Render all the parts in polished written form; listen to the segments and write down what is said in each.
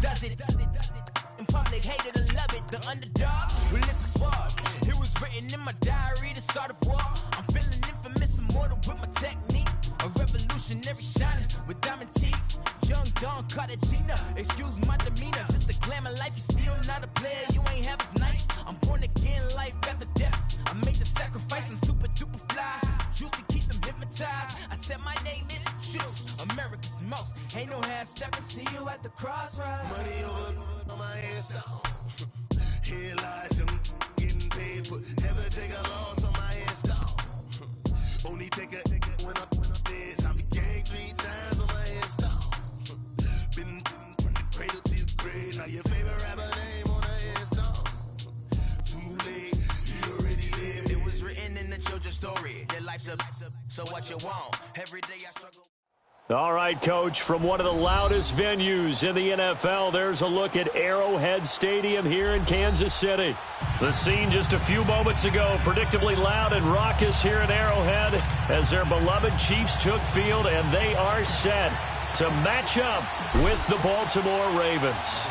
does it. In public, hated or love it. The underdog, we live the swabs. It was written in my diary, the start of war. I'm feeling infamous, immortal with my technique. A revolutionary shining with diamond teeth. Young Don Cartagena, excuse my demeanor. This the glamour life, you still not a player. You ain't half as nice. I'm born again, life after death. I made the sacrifice, I'm super duper fly. Used to keep them hypnotized. I said my name is Juice, America's most. Ain't no half stepping, see you at the crossroads. Money over on my hands down. Here lies them getting paid for. Never take a loss on my hands down. Only take a when I'm dead. I became 3 times on my hands down. Been from the cradle to the grave. Now your favorite rapper name on the hands down. Too late, you already lived. It was written in the children's story. Your life's a so what you want. Every day I struggle. All right, Coach, from one of the loudest venues in the NFL, there's a look at Arrowhead Stadium here in Kansas City. The scene just a few moments ago, predictably loud and raucous here in Arrowhead as their beloved Chiefs took field, and they are set to match up with the Baltimore Ravens.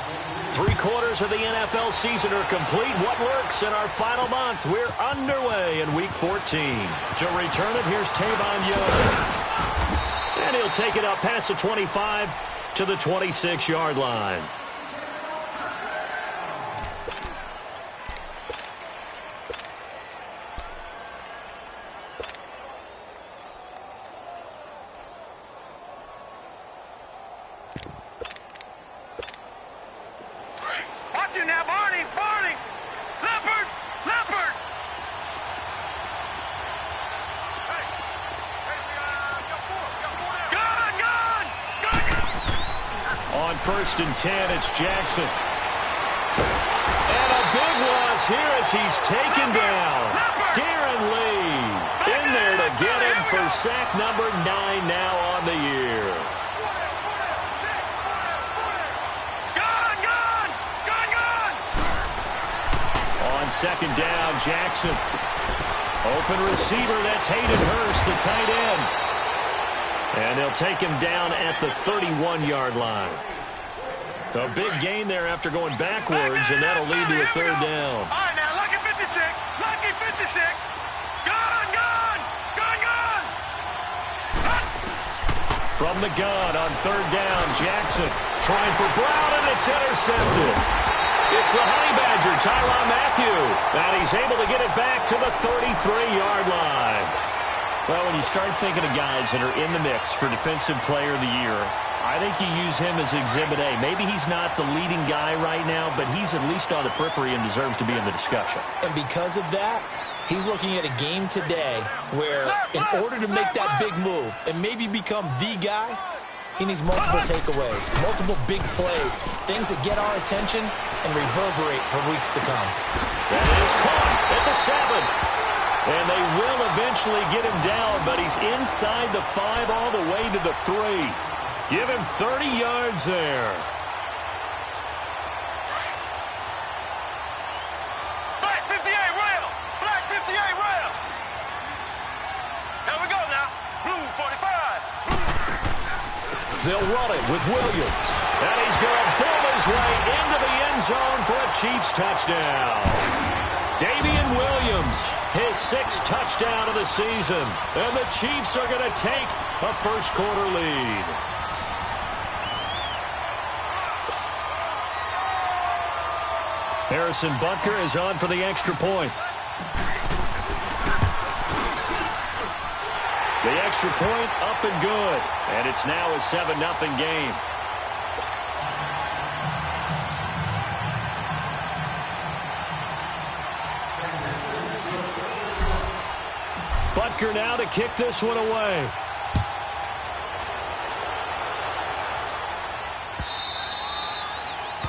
3/4 of the NFL season are complete. What works in our final month? We're underway in Week 14. To return it, here's Tavon Young. And he'll take it up past the 25 to the 26-yard line. Watch it now, Barney! Barney! Leopard! Leopard! On 1st and 10, it's Jackson. And a big loss here as he's taken down. Darren Lee in there to get him for sack number 9 now on the year. On 2nd down, Jackson. Open receiver, that's Hayden Hurst, the tight end. And they'll take him down at the 31-yard line. A big gain there after going backwards, and that'll lead to a 3rd down. All right, now, lucky 56. Lucky 56. Gun, gun, gun, gun. From the gun on 3rd down, Jackson trying for Brown, and it's intercepted. It's the Honey Badger, Tyrann Mathieu, and he's able to get it back to the 33-yard line. Well, when you start thinking of guys that are in the mix for Defensive Player of the Year, I think you use him as Exhibit A. Maybe he's not the leading guy right now, but he's at least on the periphery and deserves to be in the discussion. And because of that, he's looking at a game today where in order to make that big move and maybe become the guy, he needs multiple takeaways, multiple big plays, things that get our attention and reverberate for weeks to come. That is caught at the 7. And they will eventually get him down, but he's inside the 5 all the way to the 3. Give him 30 yards there. Black 58 rail. Black 58 rail. Here we go now. Blue 45. Blue. They'll run it with Williams. And he's going to boom his way into the end zone for a Chiefs touchdown. Damian Williams, his 6th touchdown of the season. And the Chiefs are going to take a first-quarter lead. Harrison Butker is on for the extra point. The extra point up and good. And it's now a 7-0 game. Butker now to kick this one away.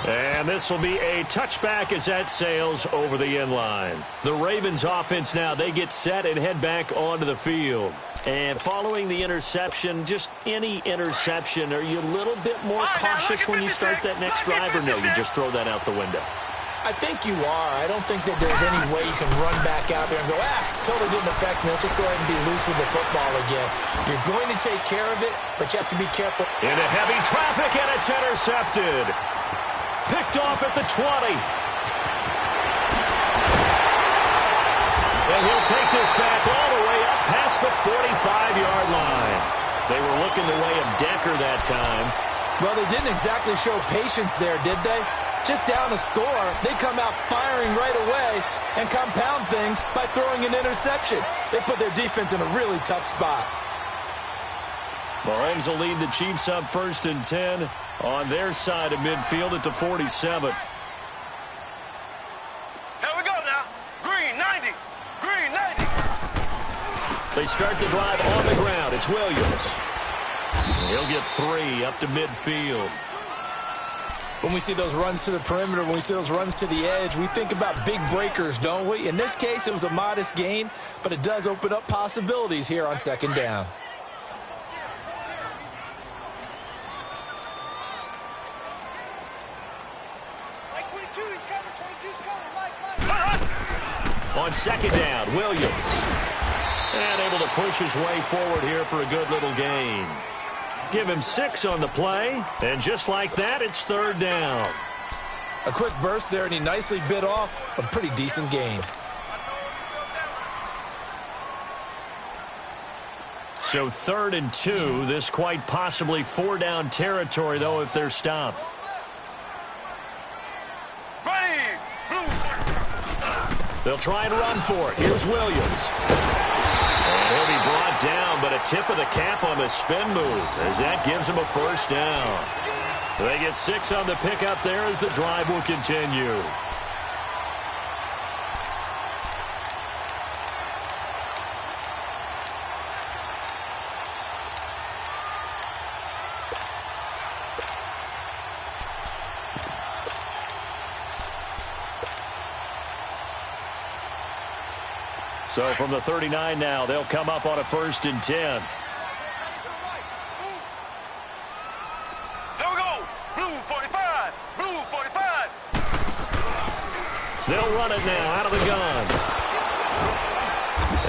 And this will be a touchback as that sails over the end line. The Ravens offense now, they get set and head back onto the field. And following the interception, just any interception, are you a little bit more cautious when you start that next drive, or no, you just throw that out the window? I think you are. I don't think that there's any way you can run back out there and go, totally didn't affect me. Let's just go ahead and be loose with the football again. You're going to take care of it, but you have to be careful. Into heavy traffic, and it's intercepted. Picked off at the 20. And he'll take this back all the way up past the 45-yard line. They were looking the way of Decker that time. Well, they didn't exactly show patience there, did they? Just down a score, they come out firing right away and compound things by throwing an interception. They put their defense in a really tough spot. Mahomes will lead the Chiefs up 1st and 10 on their side of midfield at the 47. Here we go now. Green 90. Green 90. They start the drive on the ground. It's Williams. He'll get 3 up to midfield. When we see those runs to the perimeter, when we see those runs to the edge, we think about big breakers, don't we? In this case, it was a modest gain, but it does open up possibilities here on 2nd down. On 2nd down, Williams. And able to push his way forward here for a good little gain. Give him 6 on the play, and just like that, it's 3rd down. A quick burst there, and he nicely bit off a pretty decent gain. So 3rd and 2, this quite possibly 4-down territory, though, if they're stopped. They'll try and run for it. Here's Williams. And he'll be brought down, but a tip of the cap on the spin move as that gives him a 1st down. They get 6 on the pickup there as the drive will continue. So from the 39 now, they'll come up on a 1st and 10. Here we go. Blue 45. Blue 45. They'll run it now out of the gun.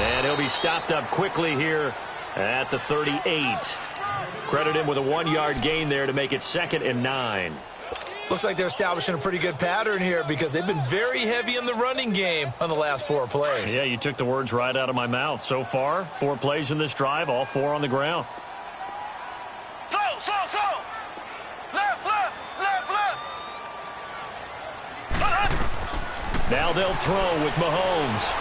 And he'll be stopped up quickly here at the 38. Credit him with a 1-yard gain there to make it 2nd and 9. Looks like they're establishing a pretty good pattern here because they've been very heavy in the running game on the last 4 plays. Yeah, you took the words right out of my mouth. So far, 4 plays in this drive, all 4 on the ground. Slow. Left. Now they'll throw with Mahomes.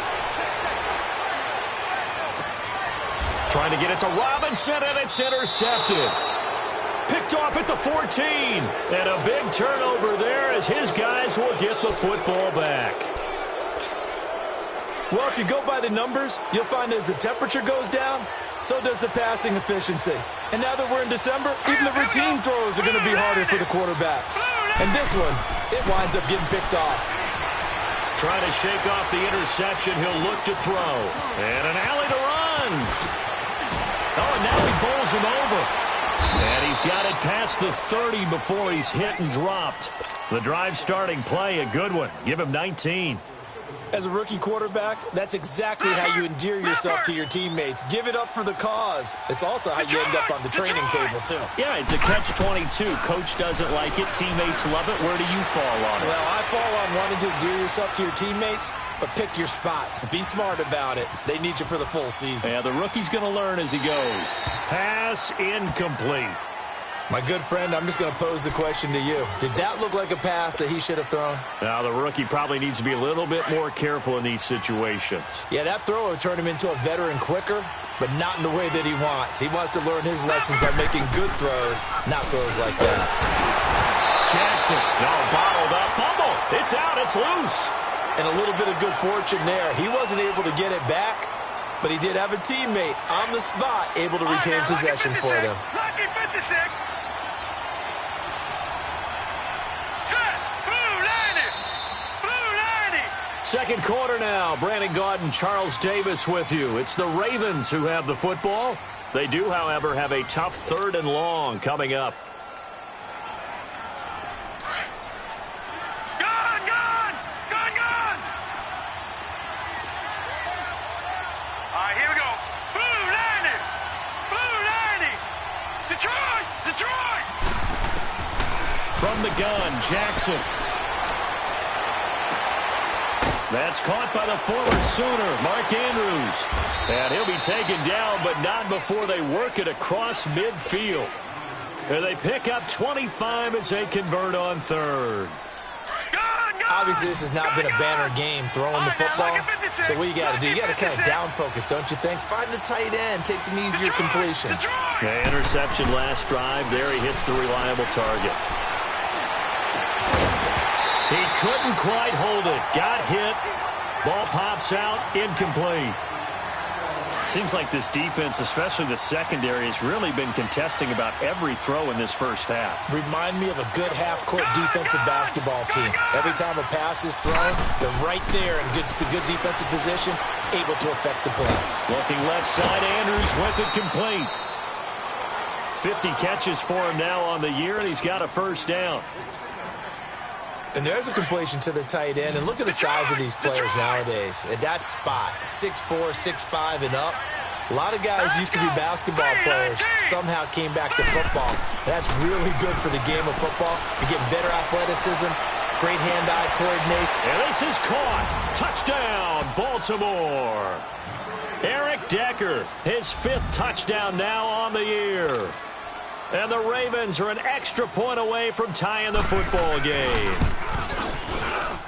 Trying to get it to Robinson, and it's intercepted. Picked off at the 14. And a big turnover there as his guys will get the football back. Well, if you go by the numbers, you'll find as the temperature goes down, so does the passing efficiency. And now that we're in December, even the routine throws are going to be harder for the quarterbacks. And this one, it winds up getting picked off. Trying to shake off the interception, he'll look to throw. And an alley to run. Oh, and now he bowls him over. And he's got it past the 30 before he's hit and dropped. The drive starting play, a good one. Give him 19. As a rookie quarterback, that's exactly how you endear yourself to your teammates. Give it up for the cause. It's also how you end up on the training table, too. Yeah, it's a catch-22. Coach doesn't like it. Teammates love it. Where do you fall on it? Well, I fall on wanting to endear yourself to your teammates, but pick your spots. Be smart about it. They need you for the full season. Yeah, the rookie's going to learn as he goes. Pass incomplete. My good friend, I'm just going to pose the question to you. Did that look like a pass that he should have thrown? Now, the rookie probably needs to be a little bit more careful in these situations. Yeah, that throw will turn him into a veteran quicker, but not in the way that he wants. He wants to learn his lessons by making good throws, not throws like that. Jackson, now bottled up. Fumble. It's out. It's loose. And a little bit of good fortune there. He wasn't able to get it back, but he did have a teammate on the spot able to retain possession for them. Lucky 56. Second quarter now. Brandon Gaudin, Charles Davis with you. It's the Ravens who have the football. They do, however, have a tough 3rd and long coming up. Gone! All right, here we go. Blue 90. Detroit! From the gun, Jackson. That's caught by the former Sooner, Mark Andrews. And he'll be taken down, but not before they work it across midfield. And they pick up 25 as they convert on third. Obviously, this has not been a banner game throwing the football. So what you got to do, you got to kind of down focus, don't you think? Find the tight end, take some easier completions. The interception last drive. There he hits the reliable target. He couldn't quite hold it. Got hit. Ball pops out. Incomplete. Seems like this defense, especially the secondary, has really been contesting about every throw in this first half. Remind me of a good half-court defensive basketball team. Every time a pass is thrown, they're right there in good defensive position, able to affect the play. Looking left side, Andrews with it complete. 50 catches for him now on the year, and he's got a first down. And there's a completion to the tight end. And look at the size of these players nowadays. At that spot, 6'4", 6'5", and up. A lot of guys used to be basketball players, somehow came back to football. That's really good for the game of football. You're getting better athleticism, great hand-eye coordination. And this is caught. Touchdown, Baltimore. Eric Decker, his 5th touchdown now on the year. And the Ravens are an extra point away from tying the football game.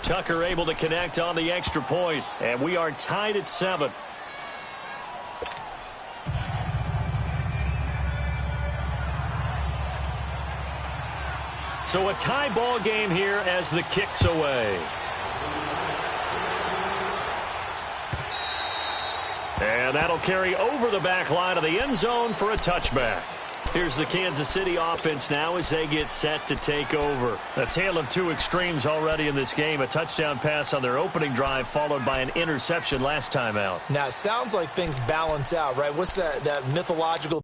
Tucker able to connect on the extra point, and we are tied at 7. So a tie ball game here as the kick's away. And that'll carry over the back line of the end zone for a touchback. Here's the Kansas City offense now as they get set to take over. A tale of two extremes already in this game. A touchdown pass on their opening drive followed by an interception last time out. Now, it sounds like things balance out, right? What's that mythological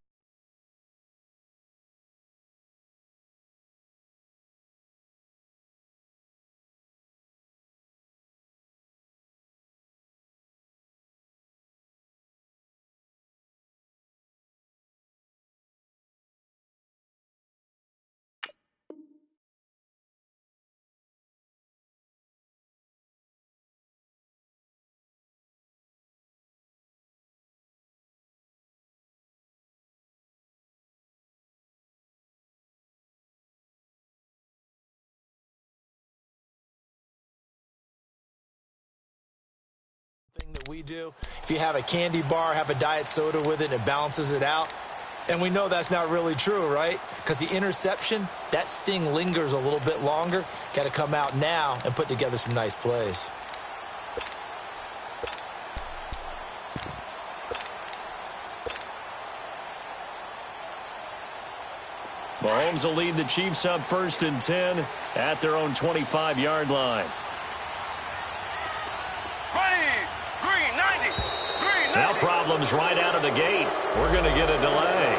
thing that we do? If you have a candy bar, have a diet soda with it, it balances it out. And we know that's not really true, right? Because the interception, that sting lingers a little bit longer. Got to come out now and put together some nice plays. Mahomes will lead the Chiefs up 1st and 10 at their own 25-yard line. Now problems right out of the gate. We're going to get a delay.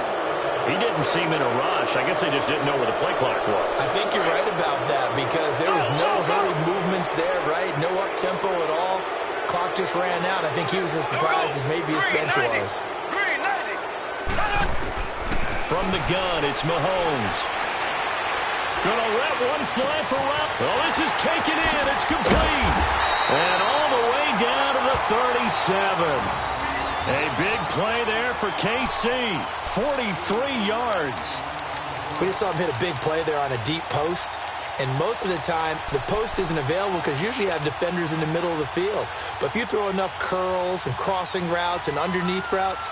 He didn't seem in a rush. I guess they just didn't know where the play clock was. I think you're right about that because there was no hurried movements there, right? No up-tempo at all. Clock just ran out. I think he was as surprised as maybe his bench was. From the gun, it's Mahomes. Gonna let one fly for Rupp. Oh, this is taken in. It's complete. And all the way down to the 37. A big play there for KC. 43 yards. We just saw him hit a big play there on a deep post. And most of the time, the post isn't available because usually you have defenders in the middle of the field. But if you throw enough curls and crossing routes and underneath routes,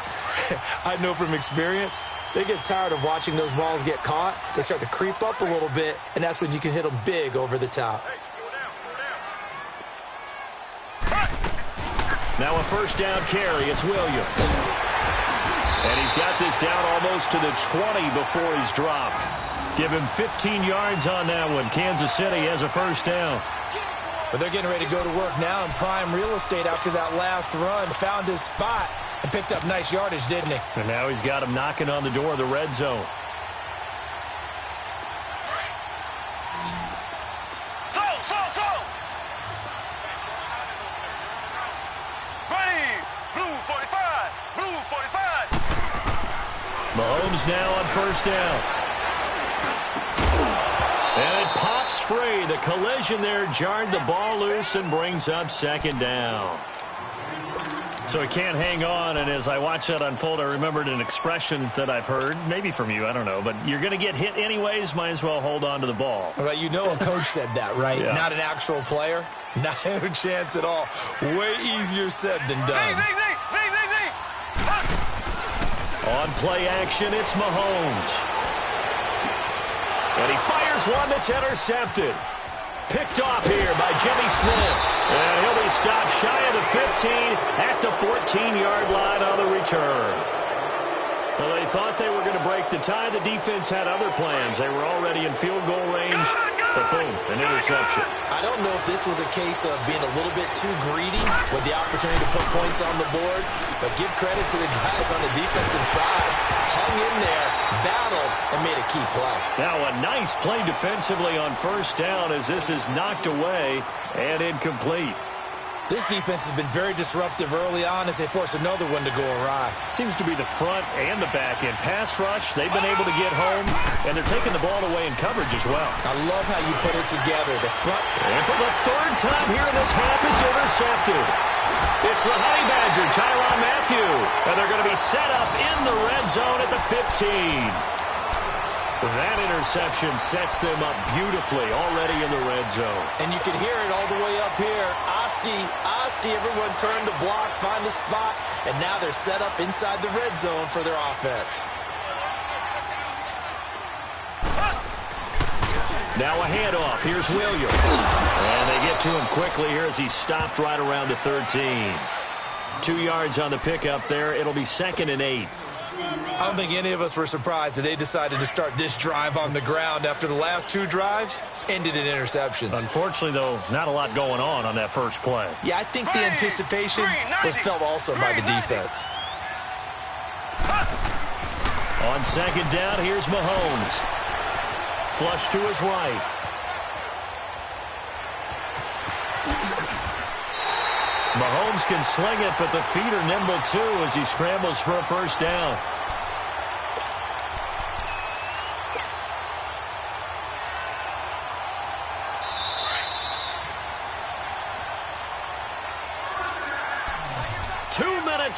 I know from experience, they get tired of watching those balls get caught. They start to creep up a little bit, and that's when you can hit them big over the top. Now a first down carry. It's Williams. And he's got this down almost to the 20 before he's dropped. Give him 15 yards on that one. Kansas City has a first down. But they're getting ready to go to work now in prime real estate after that last run. Found his spot and picked up nice yardage, didn't he? And now he's got him knocking on the door of the red zone. Mahomes now on first down. And it pops free. The collision there jarred the ball loose and brings up second down. So he can't hang on, and as I watch that unfold, I remembered an expression that I've heard, maybe from you, I don't know, but you're going to get hit anyways, might as well hold on to the ball. Well, you know a coach said that, right? Yeah. Not an actual player. Not a chance at all. Way easier said than done. On play action, it's Mahomes. And he fires one that's intercepted. Picked off here by Jimmy Smith. And he'll be stopped shy of the 15 at the 14-yard line on the return. Well, they thought they were going to break the tie. The defense had other plans. They were already in field goal range. But boom, an interception. I don't know if this was a case of being a little bit too greedy with the opportunity to put points on the board, but give credit to the guys on the defensive side. Hung in there, battled, and made a key play. Now a nice play defensively on first down as this is knocked away and incomplete. This defense has been very disruptive early on as they force another one to go awry. Seems to be the front and the back end. Pass rush, they've been able to get home, and they're taking the ball away in coverage as well. I love how you put it together. The front. And for the third time here in this half, it's intercepted. It's the Honey Badger, Tyrann Mathieu, and they're going to be set up in the red zone at the 15. That interception sets them up beautifully already in the red zone. And you can hear it all the way up here. Oski, everyone turned to block, find a spot, and now they're set up inside the red zone for their offense. Now a handoff. Here's Williams. And they get to him quickly here as he's stopped right around the 13. 2 yards on the pickup there. It'll be 2nd and 8. I don't think any of us were surprised that they decided to start this drive on the ground after the last 2 drives ended in interceptions. Unfortunately, though, not a lot going on that first play. Yeah, I think the anticipation was felt also by the defense. On second down, here's Mahomes. Flush to his right. Mahomes can sling it, but the feet are nimble, too, as he scrambles for a first down.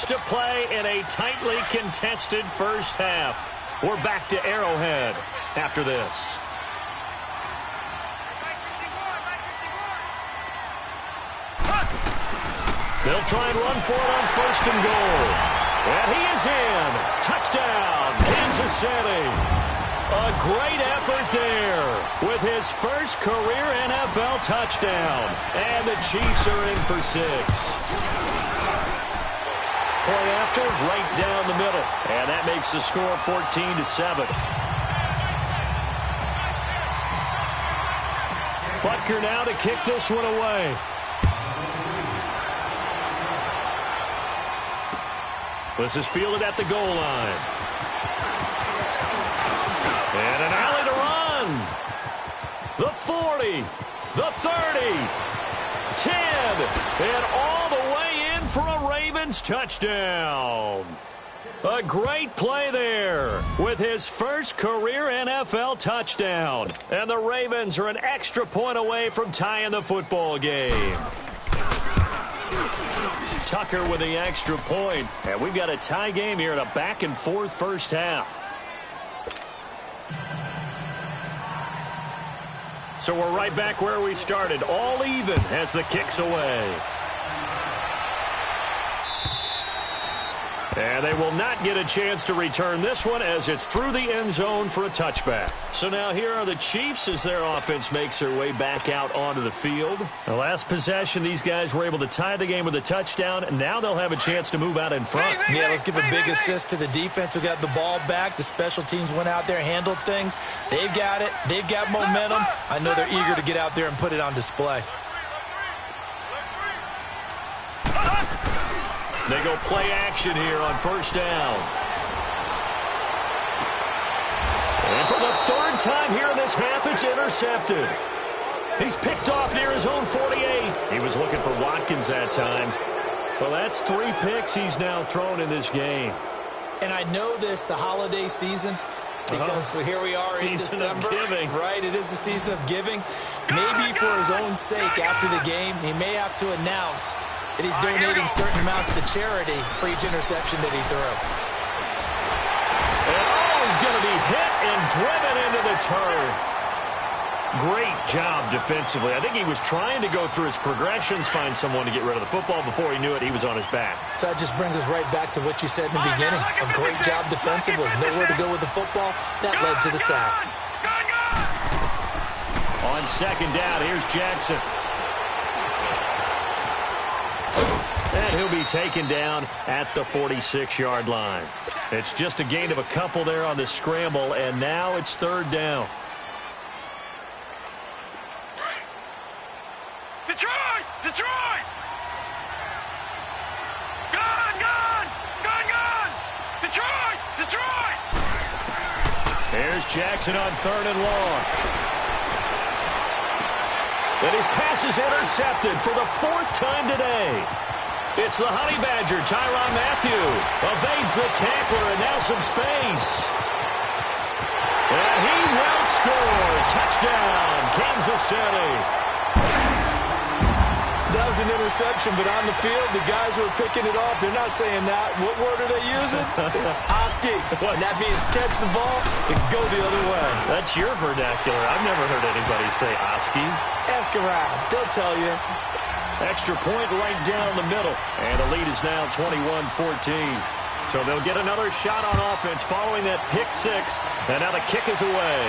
To play in a tightly contested first half. We're back to Arrowhead after this. They'll try and run for it on 1st and goal. And he is in. Touchdown, Kansas City. A great effort there with his first career NFL touchdown. And the Chiefs are in for 6. Point after, right down the middle. And that makes the score 14-7. Butker now to kick this one away. This is fielded at the goal line. And an alley to run. The 40, the 30, 10, and all the way in for a Ravens touchdown. A great play there with his first career NFL touchdown. And the Ravens are an extra point away from tying the football game. Tucker with the extra point. And we've got a tie game here in a back-and-forth first half. So we're right back where we started, all even as the kick's away. And they will not get a chance to return this one as it's through the end zone for a touchback. So now here are the Chiefs as their offense makes their way back out onto the field. The last possession, these guys were able to tie the game with a touchdown, and now they'll have a chance to move out in front. Yeah, let's give a big assist to the defense who got the ball back. The special teams went out there, handled things. They've got it. They've got momentum. I know they're eager to get out there and put it on display. They go play action here on first down. And for the 3rd time here in this half, it's intercepted. He's picked off near his own 48. He was looking for Watkins that time. Well, that's 3 picks he's now thrown in this game. And I know this, the holiday season, because here we are in December. Season of giving. Right, it is the season of giving. Maybe for his own sake after the game, he may have to announce that he's donating certain amounts to charity for each interception that he threw. And he's going to be hit and driven into the turf. Great job defensively. I think he was trying to go through his progressions, find someone to get rid of the football. Before he knew it, he was on his back. So that just brings us right back to what you said in the beginning. A great job defensively. Nowhere to go with the football. That led to the sack. On second down, here's Jackson. And he'll be taken down at the 46-yard line. It's just a gain of a couple there on the scramble, and now it's third down. Detroit! Detroit! Gun! Gun! Gun! Gun! Detroit! Detroit! Here's Jackson on third and long. And his pass is intercepted for the fourth time today. It's the Honey Badger, Tyrann Mathieu. Evades the tackler and now some space. And he will score. Touchdown, Kansas City. That was an interception, but on the field, the guys who are picking it off, they're not saying that. What word are they using? It's Oski. And that means catch the ball and go the other way. That's your vernacular. I've never heard anybody say Oski. Ask around. They'll tell you. Extra point right down the middle. And the lead is now 21-14. So they'll get another shot on offense following that pick six. And now the kick is away.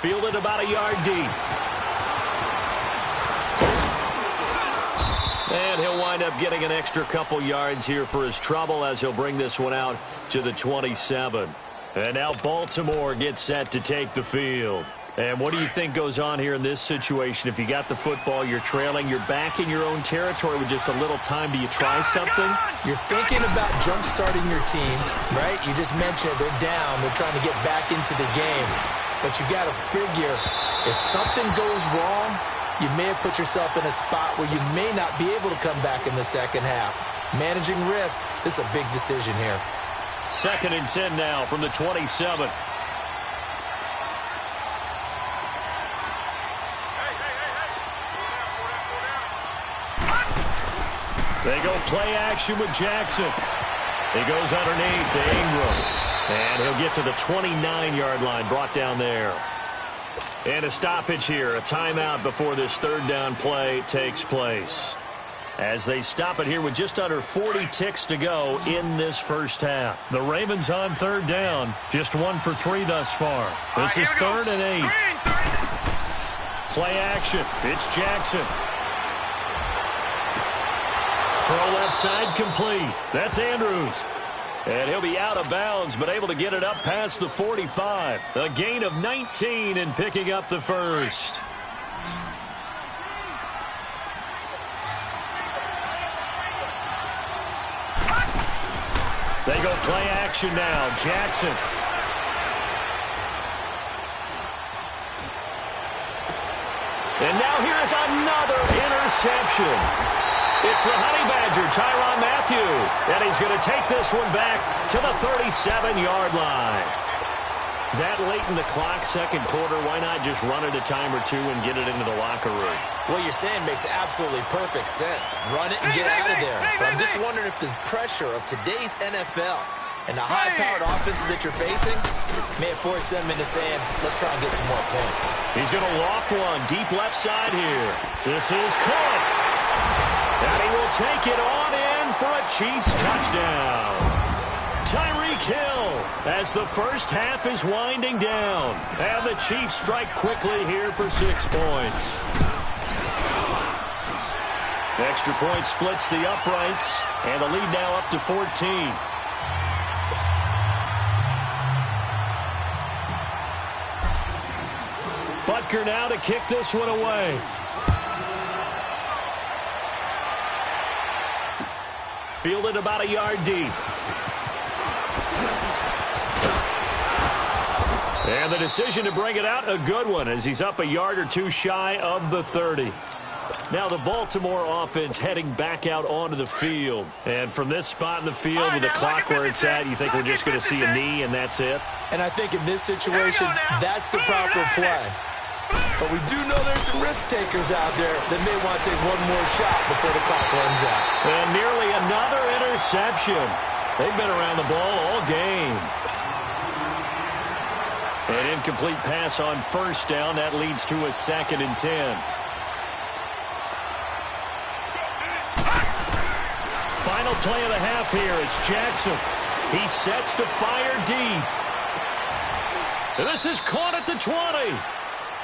Fielded about a yard deep. And he'll wind up getting an extra couple yards here for his trouble as he'll bring this one out to the 27. And now Baltimore gets set to take the field. And what do you think goes on here in this situation? If you got the football, you're trailing, you're back in your own territory with just a little time. Do you try something? You're thinking about jump-starting your team, right? You just mentioned they're down. They're trying to get back into the game. But you got to figure if something goes wrong, you may have put yourself in a spot where you may not be able to come back in the second half. Managing risk, this is a big decision here. 2nd and 10 now from the 27. They go play action with Jackson. He goes underneath to Ingram. And he'll get to the 29-yard line, brought down there. And a stoppage here, a timeout before this third down play takes place. As they stop it here with just under 40 ticks to go in this first half. The Ravens on third down, just 1 for 3 thus far. This is 3rd and 8. Play action, it's Jackson. Throw left side complete. That's Andrews. And he'll be out of bounds, but able to get it up past the 45. A gain of 19 and picking up the first. They go play action now. Jackson. And now here's another interception. It's the Honey Badger, Tyrann Mathieu. And he's going to take this one back to the 37-yard line. That late in the clock, second quarter, why not just run it a time or two and get it into the locker room? What you're saying makes absolutely perfect sense. Run it and get out of there. But I'm just wondering if the pressure of today's NFL and the high-powered offenses that you're facing may have forced them into saying, let's try and get some more points. He's going to loft one deep left side here. This is Cook. And he will take it on in for a Chiefs touchdown. Tyreek Hill as the first half is winding down. And the Chiefs strike quickly here for 6 points. Extra point splits the uprights. And the lead now up to 14. Butker now to kick this one away. Fielded about a yard deep. And the decision to bring it out, a good one, as he's up a yard or two shy of the 30. Now the Baltimore offense heading back out onto the field. And from this spot in the field with the clock where it's at, you think we're just going to see a knee and that's it? And I think in this situation, that's the proper play. But we do know there's some risk takers out there that may want to take one more shot before the clock runs out. And nearly another interception. They've been around the ball all game. An incomplete pass on first down. That leads to a 2nd and 10. Final play of the half here. It's Jackson. He sets to fire deep. And this is caught at the 20.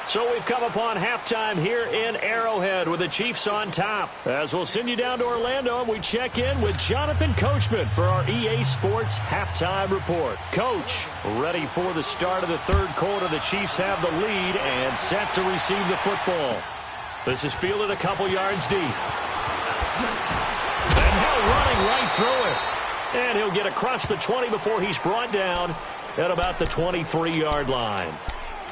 So we've come upon halftime here in Arrowhead with the Chiefs on top. As we'll send you down to Orlando, and we check in with Jonathan Coachman for our EA Sports Halftime Report. Coach, ready for the start of the third quarter. The Chiefs have the lead and set to receive the football. This is fielded a couple yards deep. And Hill running right through it. And he'll get across the 20 before he's brought down at about the 23-yard line.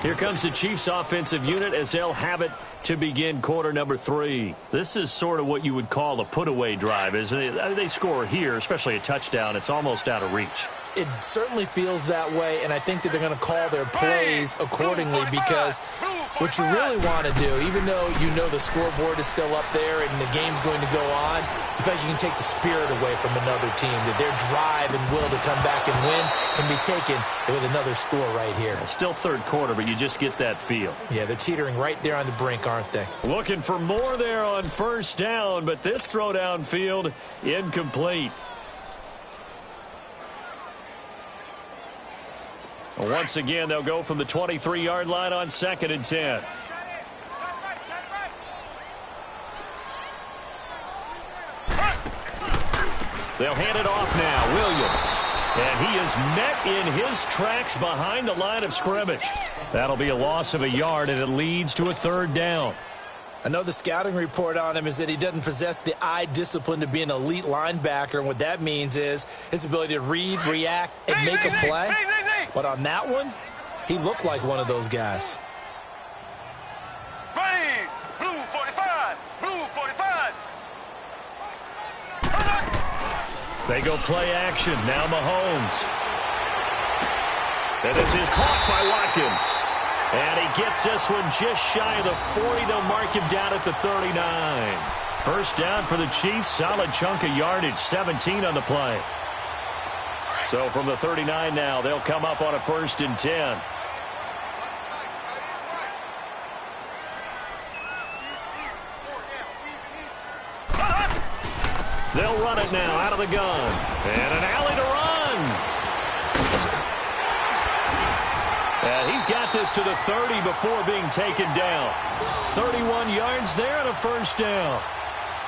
Here comes the Chiefs offensive unit as they'll have it to begin quarter number 3. This is sort of what you would call a put-away drive, isn't it? They score here, especially a touchdown. It's almost out of reach. It certainly feels that way, and I think that they're going to call their plays accordingly because what you really want to do, even though you know the scoreboard is still up there and the game's going to go on, you feel like you can take the spirit away from another team, that their drive and will to come back and win can be taken with another score right here. Still third quarter, but you just get that feel. Yeah, they're teetering right there on the brink, aren't they? Looking for more there on first down, but this throw downfield incomplete. Once again, they'll go from the 23-yard line on 2nd and 10. They'll hand it off now. Williams. And he is met in his tracks behind the line of scrimmage. That'll be a loss of a yard, and it leads to a 3rd down. I know the scouting report on him is that he doesn't possess the eye discipline to be an elite linebacker, and what that means is his ability to read, react, and make a play. But on that one, he looked like one of those guys. Ready, blue 45, blue 45. They go play action. Now Mahomes. And this is caught by Watkins. And he gets this one just shy of the 40. They'll mark him down at the 39. First down for the Chiefs. Solid chunk of yardage. 17 on the play. So from the 39 now, they'll come up on a 1st and 10. They'll run it now out of the gun. And an alley to run. And he's got this to the 30 before being taken down. 31 yards there and a 1st down.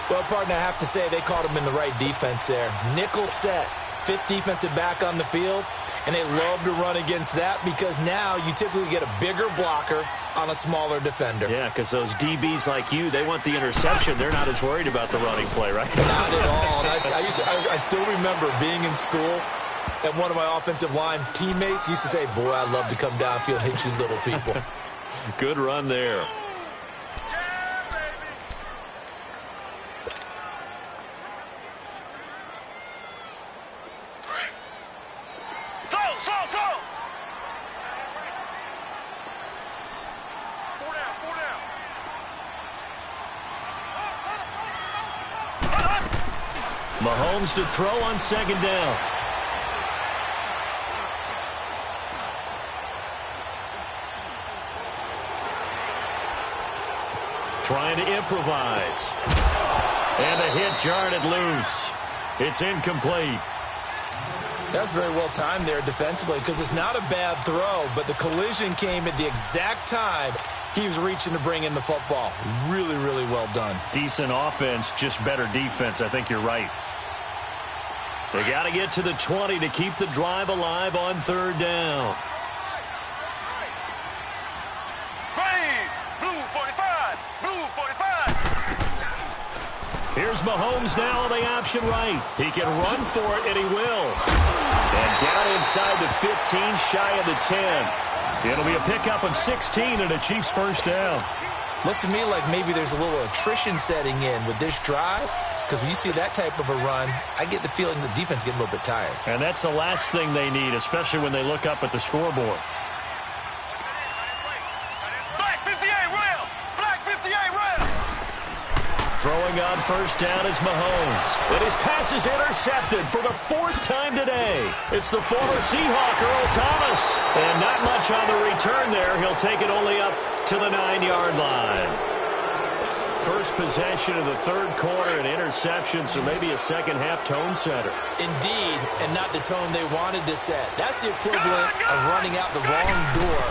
Well, partner, I have to say they caught him in the right defense there. Nickel set, 5th defensive back on the field, and they love to run against that because now you typically get a bigger blocker on a smaller defender. Yeah, because those DBs like you, they want the interception. They're not as worried about the running play, right? Not at all. I still remember being in school, and one of my offensive line teammates used to say, boy, I love to come downfield and hit you little people. Good run there. Mahomes to throw on 2nd down. Trying to improvise. And a hit jarred it loose. It's incomplete. That's very well timed there defensively because it's not a bad throw, but the collision came at the exact time he was reaching to bring in the football. Really, really well done. Decent offense, just better defense. I think you're right. They got to get to the 20 to keep the drive alive on 3rd down. Ready, blue 45, blue 45. Here's Mahomes now on the option right. He can run for it, and he will. And down inside the 15, shy of the 10. It'll be a pickup of 16 and a Chiefs 1st down. Looks to me like maybe there's a little attrition setting in with this drive, because when you see that type of a run, I get the feeling the defense getting a little bit tired. And that's the last thing they need, especially when they look up at the scoreboard. Black 58 rail! Black 58 rail! Throwing on first down is Mahomes. And his pass is intercepted for the 4th time today. It's the former Seahawk, Earl Thomas. And not much on the return there. He'll take it only up to the 9-yard line. First possession of the 3rd quarter, an interception, so maybe a second-half tone setter. Indeed, and not the tone they wanted to set. That's the equivalent of running out the wrong door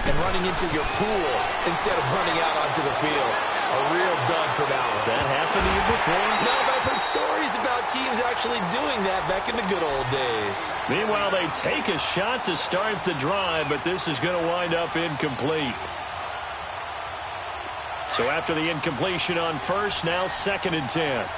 and running into your pool instead of running out onto the field. A real dud for that one. Has that happened to you before? No, but I've heard stories about teams actually doing that back in the good old days. Meanwhile, they take a shot to start the drive, but this is going to wind up incomplete. So after the incompletion on first, now 2nd and 10.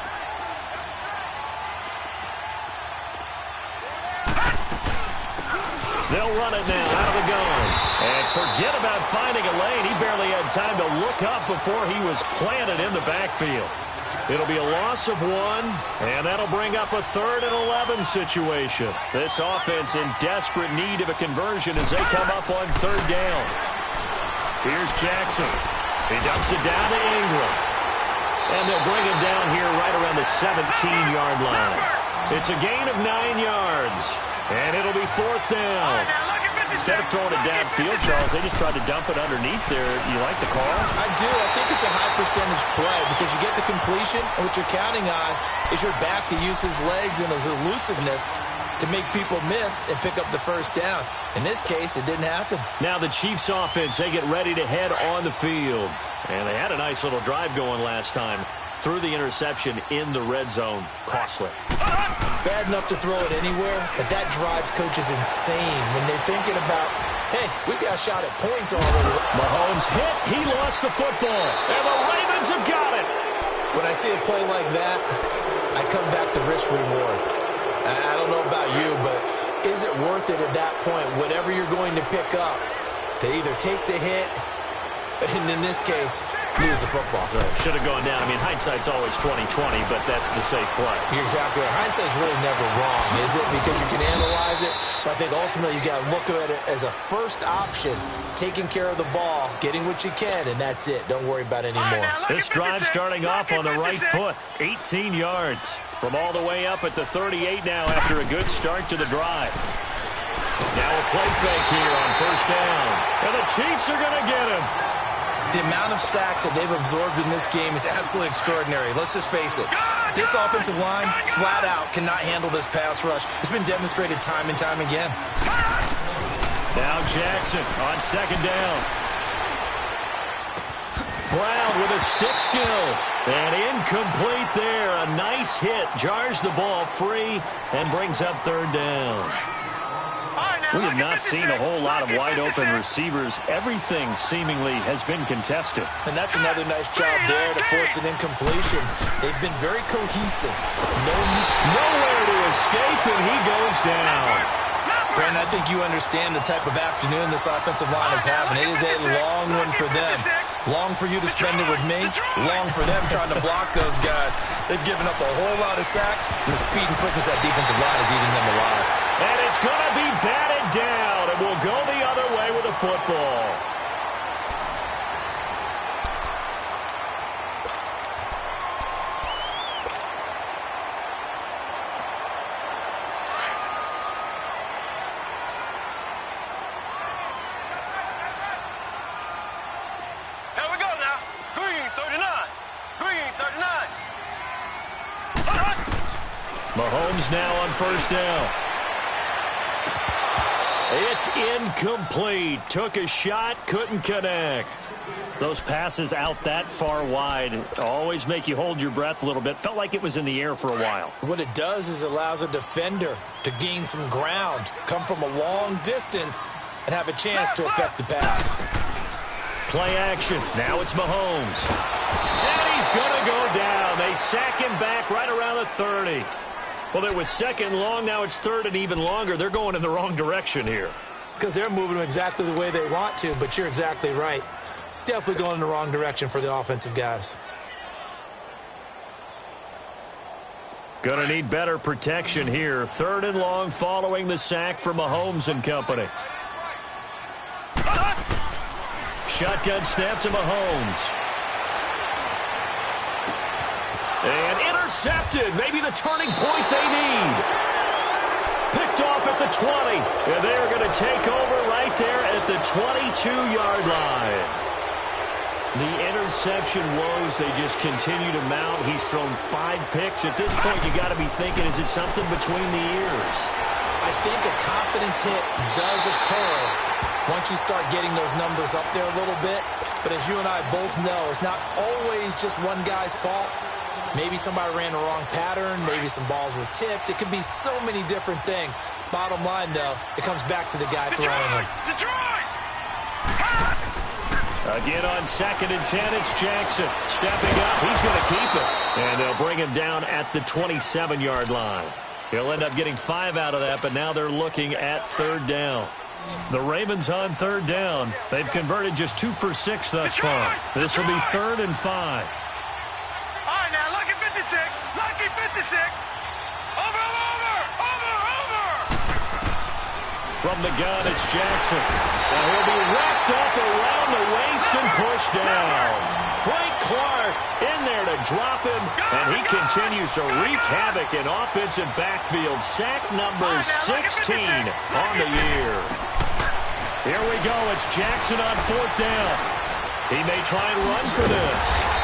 They'll run it now out of the gun. And forget about finding a lane. He barely had time to look up before he was planted in the backfield. It'll be a loss of 1, and that'll bring up a 3rd and 11 situation. This offense in desperate need of a conversion as they come up on 3rd down. Here's Jackson. He dumps it down to Ingram. And they'll bring him down here right around the 17-yard line. It's a gain of 9 yards. And it'll be 4th down. Instead of throwing it downfield, Charles, they just tried to dump it underneath there. You like the call? I do. I think it's a high percentage play because you get the completion, and what you're counting on is your back to use his legs and his elusiveness to make people miss and pick up the 1st down. In this case, it didn't happen. Now the Chiefs offense, they get ready to head on the field. And they had a nice little drive going last time. Threw the interception in the red zone. Costly. Bad enough to throw it anywhere, but that drives coaches insane when they're thinking about, hey, we got a shot at points already. Mahomes hit. He lost the football. And the Ravens have got it. When I see a play like that, I come back to risk-reward. I don't know about you, but is it worth it at that point, whatever you're going to pick up, to either take the hit, and in this case, lose the football? Should have gone down. I mean, hindsight's always 20/20, but that's the safe play. You're exactly right. Hindsight's really never wrong, is it? Because you can analyze it, but I think ultimately you got to look at it as a first option, taking care of the ball, getting what you can, and that's it. Don't worry about any more. This drive starting off on the right foot, 18 yards. From all the way up at the 38 now after a good start to the drive. Now a play fake here on 1st down. And the Chiefs are going to get him. The amount of sacks that they've absorbed in this game is absolutely extraordinary. Let's just face it. This offensive line, flat out, cannot handle this pass rush. It's been demonstrated time and time again. Now Jackson on 2nd down. Brown with his stick skills. And incomplete there. A nice hit. Jars the ball free and brings up 3rd down. We have not seen a whole lot of wide-open receivers. Everything seemingly has been contested. And that's another nice job there to force an incompletion. They've been very cohesive. Nowhere to escape, and he goes down. Brandon, I think you understand the type of afternoon this offensive line is having. It is a long one for them. Long for you to spend it with me. Long for them trying to block those guys. They've given up a whole lot of sacks, and the speed and quickness that defensive line is eating them alive. And it's going to be batted down, and we'll go the other way with the football. Here we go now. Green 39. Green 39. Mahomes now on 1st down. It's incomplete. Took a shot, couldn't connect. Those passes out that far wide always make you hold your breath a little bit. Felt like it was in the air for a while. What it does is it allows a defender to gain some ground, come from a long distance, and have a chance to affect the pass. Play action. Now it's Mahomes. And he's going to go down. They sack him back right around the 30. Well, it was 2nd long. Now it's 3rd and even longer. They're going in the wrong direction here. Because they're moving them exactly the way they want to, but you're exactly right. definitely going in the wrong direction for the offensive guys. Gonna need better protection here. 3rd and long following the sack from Mahomes and company. Shotgun snap to Mahomes. And intercepted. Maybe the turning point they need. Picked off at the 20. And they're going to take over right there at the 22-yard line. The interception woes, they just continue to mount. He's thrown 5 picks. At this point, you got to be thinking, is it something between the ears? I think a confidence hit does occur once you start getting those numbers up there a little bit. But as you and I both know, it's not always just one guy's fault. Maybe somebody ran the wrong pattern. Maybe some balls were tipped. It could be so many different things. Bottom line, though, it comes back to the guy throwing them. Again on 2nd and 10, it's Jackson. Stepping up, he's going to keep it. And they'll bring him down at the 27-yard line. He'll end up getting 5 out of that, but now they're looking at 3rd down. The Ravens on 3rd down. They've converted just 2 for 6 thus far. This will be 3rd and 5. All right, now, lucky 56. Lucky 56. Over. From the gun, it's Jackson. And he'll be wrapped up around the waist and pushed down. Frank Clark in there to drop him, and he continues to wreak havoc in offensive backfield. Sack number 16 on the year. Here we go. It's Jackson on 4th down. He may try and run for this.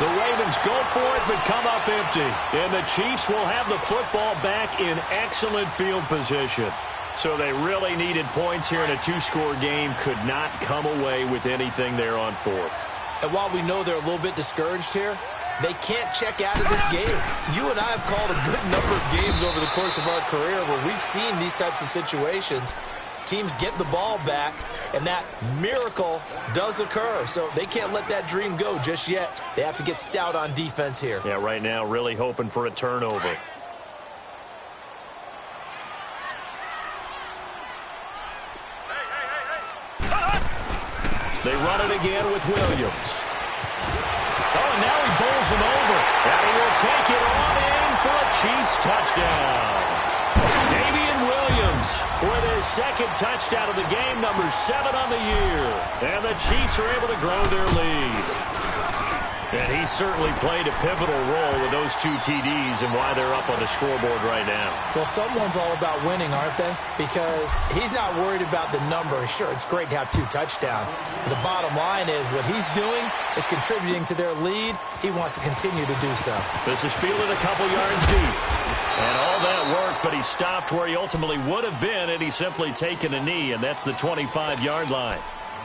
The Ravens go for it, but come up empty. And the Chiefs will have the football back in excellent field position. So they really needed points here in a 2-score game. Could not come away with anything there on 4th. And while we know they're a little bit discouraged here, they can't check out of this game. You and I have called a good number of games over the course of our career where we've seen these types of situations. Teams get the ball back, and that miracle does occur. So they can't let that dream go just yet. They have to get stout on defense here. Yeah, right now really hoping for a turnover. They run it again with Williams. Oh, and now he bowls him over. And he will take it on in for a Chiefs touchdown. Williams with his 2nd touchdown of the game, number 7 on the year. And the Chiefs are able to grow their lead. And he certainly played a pivotal role with those 2 TDs and why they're up on the scoreboard right now. Well, someone's all about winning, aren't they? Because he's not worried about the number. Sure, it's great to have 2 touchdowns. But the bottom line is what he's doing is contributing to their lead. He wants to continue to do so. This is fielded a couple yards deep. And all that worked, but he stopped where he ultimately would have been, and he's simply taken a knee, and that's the 25-yard line.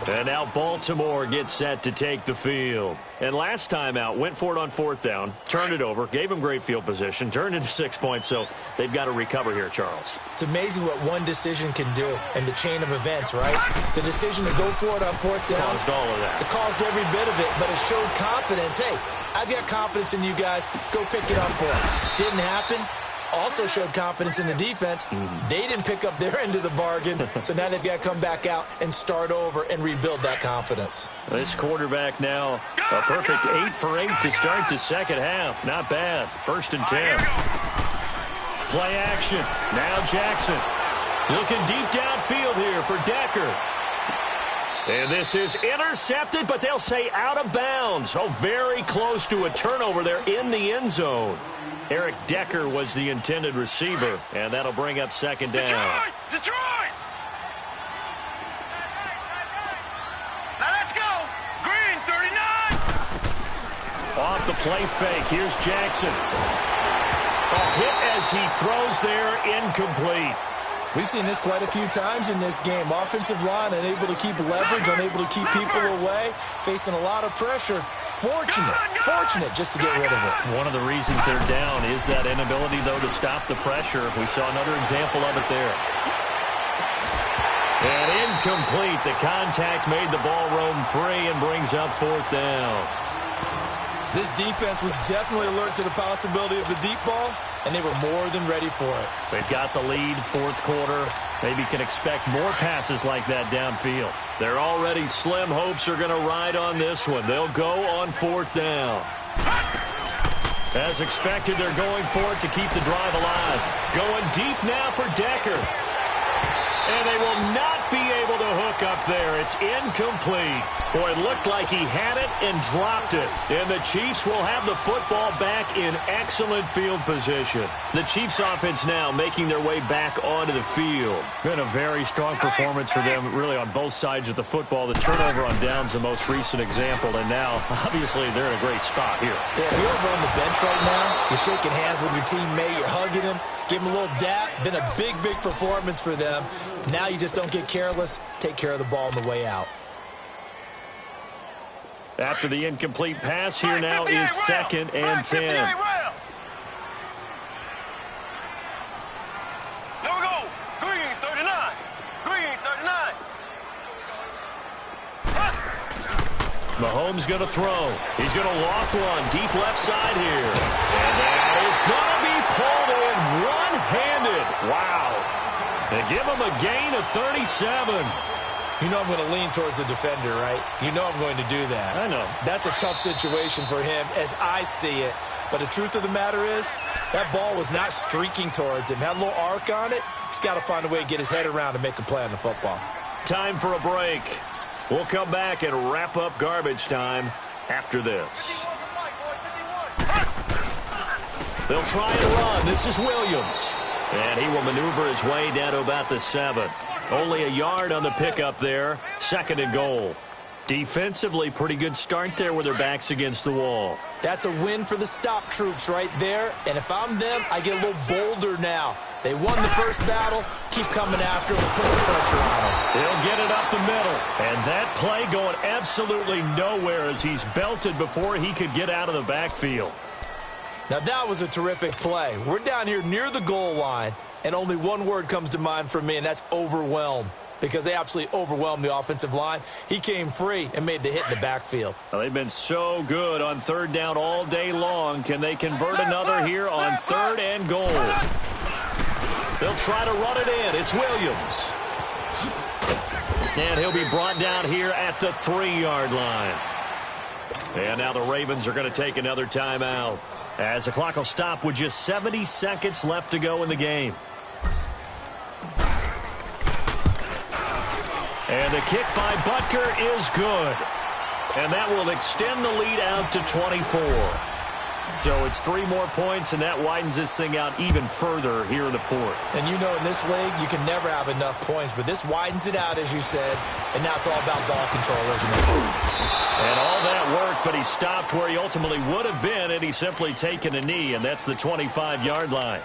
And now Baltimore gets set to take the field. And last time out, went for it on 4th down, turned it over, gave him great field position, turned into 6 points, so they've got to recover here, Charles. It's amazing what one decision can do in the chain of events, right? The decision to go for it on 4th down. Caused all of that. It caused every bit of it, but it showed confidence. Hey, I've got confidence in you guys. Go pick it up for it. Didn't happen. Also showed confidence in the defense. They didn't pick up their end of the bargain, so now they've got to come back out and start over and rebuild that confidence. This quarterback now, a perfect 8 for 8 to start the 2nd half. Not bad. 1st and 10. Play action. Now Jackson. Looking deep downfield here for Decker. And this is intercepted, but they'll say out of bounds. Oh, very close to a turnover there in the end zone. Eric Decker was the intended receiver, and that'll bring up 2nd down. Detroit! Now let's go! Green, 39! Off the play fake, here's Jackson. A hit as he throws there, incomplete. We've seen this quite a few times in this game. Offensive line unable to keep leverage, unable to keep people away, facing a lot of pressure. Fortunate just to get rid of it. One of the reasons they're down is that inability, though, to stop the pressure. We saw another example of it there. And incomplete. The contact made the ball roam free and brings up 4th down. This defense was definitely alert to the possibility of the deep ball, and they were more than ready for it. They've got the lead, fourth quarter. Maybe can expect more passes like that downfield. Their already slim hopes are going to ride on this one. They'll go on fourth down. As expected, they're going for it to keep the drive alive. Going deep now for Decker. And they will not be able to hook up there. It's incomplete. Boy, it looked like he had it and dropped it. And the Chiefs will have the football back in excellent field position. The Chiefs offense now making their way back onto the field. Been a very strong performance for them, really, on both sides of the football. The turnover on downs, the most recent example. And now, obviously, they're in a great spot here. Yeah, if you're over on the bench right now, you're shaking hands with your teammate, you're hugging him, give him a little dap. Been a big, big performance for them. Now you just don't get careless. Take care of the ball on the way out. After the incomplete pass, here now is 2nd and 10. Here we go. Green 39. Green 39. Mahomes going to throw. He's going to loft one deep left side here. And that is going to be pulled in one-handed. Wow. They give him a gain of 37. You know I'm going to lean towards the defender, right? You know I'm going to do that. I know. That's a tough situation for him as I see it. But the truth of the matter is, that ball was not streaking towards him. Had a little arc on it. He's got to find a way to get his head around and make a play on the football. Time for a break. We'll come back and wrap up garbage time after this. They'll try and run. This is Williams. And he will maneuver his way down to about the 7. Only a yard on the pickup there. 2nd and goal. Defensively, pretty good start there with their backs against the wall. That's a win for the stop troops right there. And if I'm them, I get a little bolder now. They won the first battle. Keep coming after them and put the pressure on them. He'll get it up the middle. And that play going absolutely nowhere as he's belted before he could get out of the backfield. Now, that was a terrific play. We're down here near the goal line, and only one word comes to mind for me, and that's overwhelmed, because they absolutely overwhelmed the offensive line. He came free and made the hit in the backfield. Well, they've been so good on 3rd down all day long. Can they convert another here on 3rd and goal? They'll try to run it in. It's Williams. And he'll be brought down here at the 3-yard line. And now the Ravens are going to take another timeout, as the clock will stop with just 70 seconds left to go in the game. And the kick by Butker is good. And that will extend the lead out to 24. So it's 3 more points, and that widens this thing out even further here in the 4th. And you know, in this league, you can never have enough points, but this widens it out, as you said, and now it's all about ball control, isn't it? And all that work, but he stopped where he ultimately would have been, and he's simply taken a knee, and that's the 25-yard line.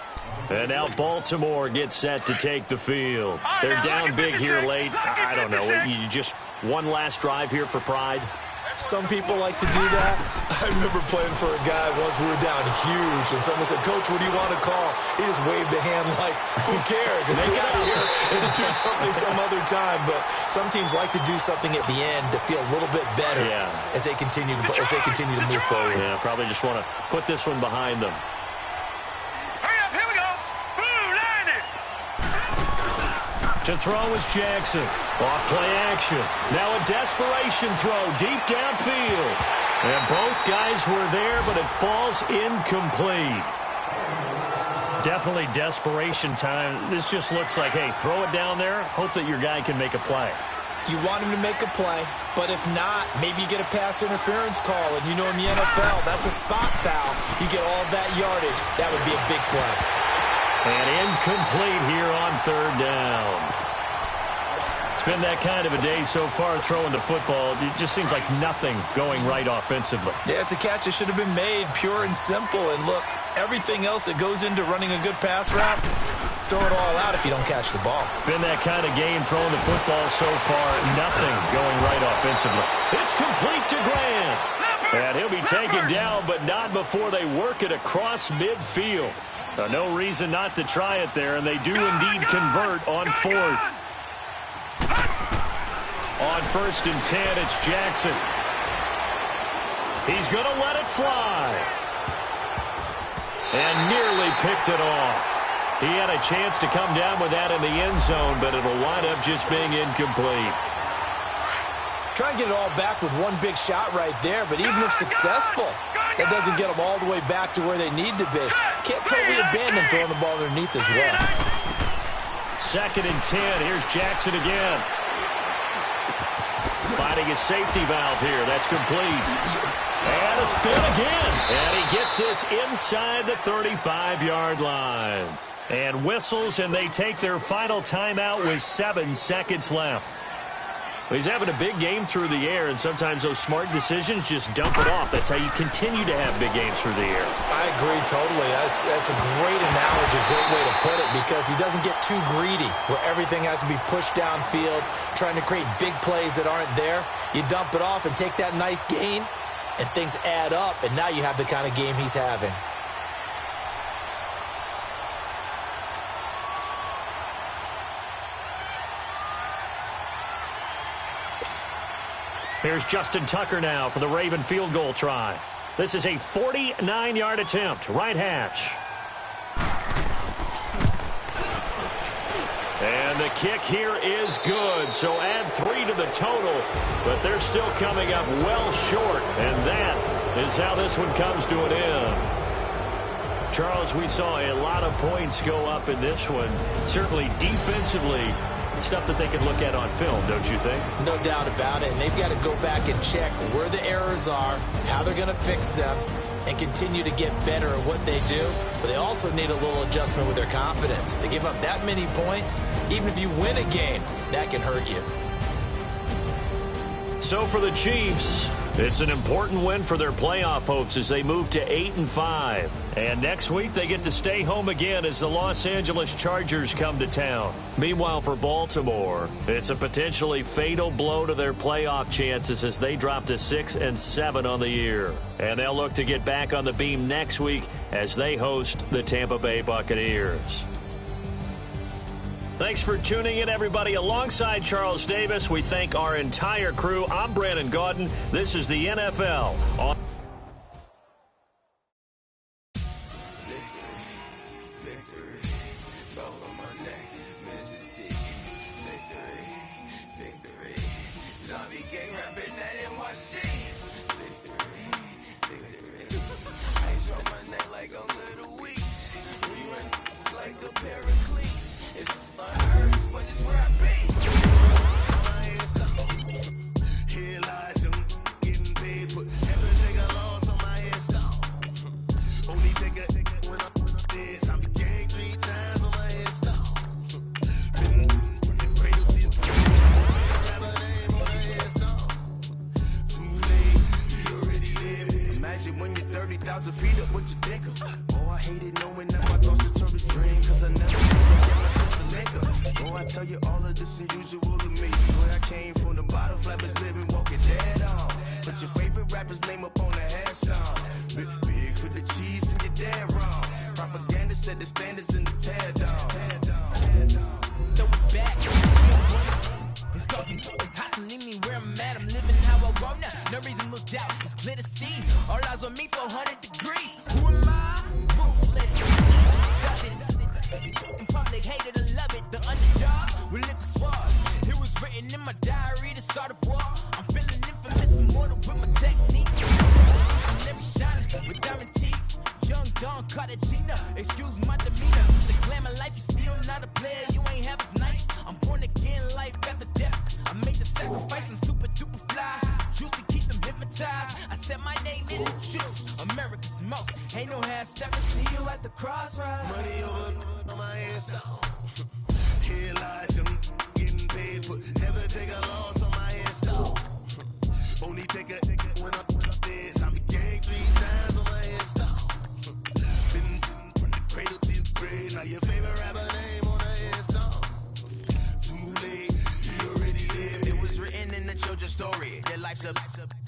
And now Baltimore gets set to take the field. They're down big here late. I don't know. You just one last drive here for pride? Some people like to do that. I remember playing for a guy once. We were down huge, and someone said, "Coach, what do you want to call?" He just waved a hand like, "Who cares? Let's get out of here and do something some other time." But some teams like to do something at the end to feel a little bit better as they continue to move forward. Yeah, probably just want to put this one behind them. To throw is Jackson. Off play action. Now a desperation throw deep downfield. And both guys were there, but it falls incomplete. Definitely desperation time. This just looks like, hey, throw it down there. Hope that your guy can make a play. You want him to make a play, but if not, maybe you get a pass interference call. And you know in the NFL, that's a spot foul. You get all that yardage. That would be a big play. And incomplete here on 3rd down. It's been that kind of a day so far throwing the football. It just seems like nothing going right offensively. Yeah, it's a catch that should have been made, pure and simple. And look, everything else that goes into running a good pass route, throw it all out if you don't catch the ball. Been that kind of game throwing the football so far. Nothing going right offensively. It's complete to Grant. And he'll be taken down, but not before they work it across midfield. No reason not to try it there, and they do indeed convert on 4th. On 1st and 10, it's Jackson. He's going to let it fly. And nearly picked it off. He had a chance to come down with that in the end zone, but it'll wind up just being incomplete. Try and get it all back with one big shot right there, but even if successful, that doesn't get them all the way back to where they need to be. Can't totally abandon throwing the ball underneath as well. 2nd and 10. Here's Jackson again. Finding a safety valve here. That's complete. And a spin again. And he gets this inside the 35-yard line. And whistles, and they take their final timeout with 7 seconds left. He's having a big game through the air, and sometimes those smart decisions just dump it off. That's how you continue to have big games through the air. I agree totally. That's a great analogy, a great way to put it, because he doesn't get too greedy where everything has to be pushed downfield, trying to create big plays that aren't there. You dump it off and take that nice gain, and things add up, and now you have the kind of game he's having. Here's Justin Tucker now for the Raven field goal try. This is a 49-yard attempt, right hash. And the kick here is good, so add 3 to the total, but they're still coming up well short, and that is how this one comes to an end. Charles, we saw a lot of points go up in this one. Certainly defensively, stuff that they could look at on film, don't you think? No doubt about it, and they've got to go back and check where the errors are, how they're going to fix them, and continue to get better at what they do. But they also need a little adjustment with their confidence. To give up that many points, even if you win a game, that can hurt you. So for the Chiefs, it's an important win for their playoff hopes as they move to 8-5. And next week, they get to stay home again as the Los Angeles Chargers come to town. Meanwhile, for Baltimore, it's a potentially fatal blow to their playoff chances as they drop to 6-7 on the year. And they'll look to get back on the beam next week as they host the Tampa Bay Buccaneers. Thanks for tuning in, everybody. Alongside Charles Davis, we thank our entire crew. I'm Brandon Gaudin. This is the NFL on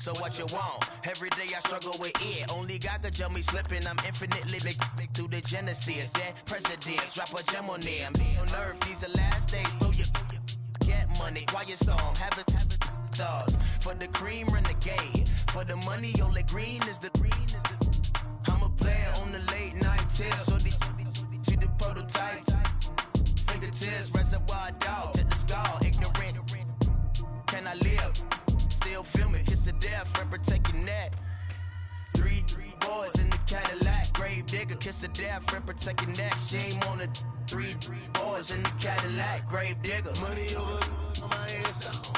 so what you want? Every day I struggle with it. Only God could tell me slipping. I'm infinitely big through the Genesis. Then presidents drop a gem on them. On earth, these the last days. Throw your get money. Quiet storm. Have it stars. For the cream, renegade. For the money, only green is the. I'm a player on the late night tip. So they see the prototype. Fingertips, reservoir dog. Check the skull, ignorant. Can I live? Still film it. Kiss the death, friend, protect your neck. Three boys in the Cadillac. Grave digger, kiss the death, friend, protect your neck. Shame on the three boys in the Cadillac. Grave digger. Money over on my headstone.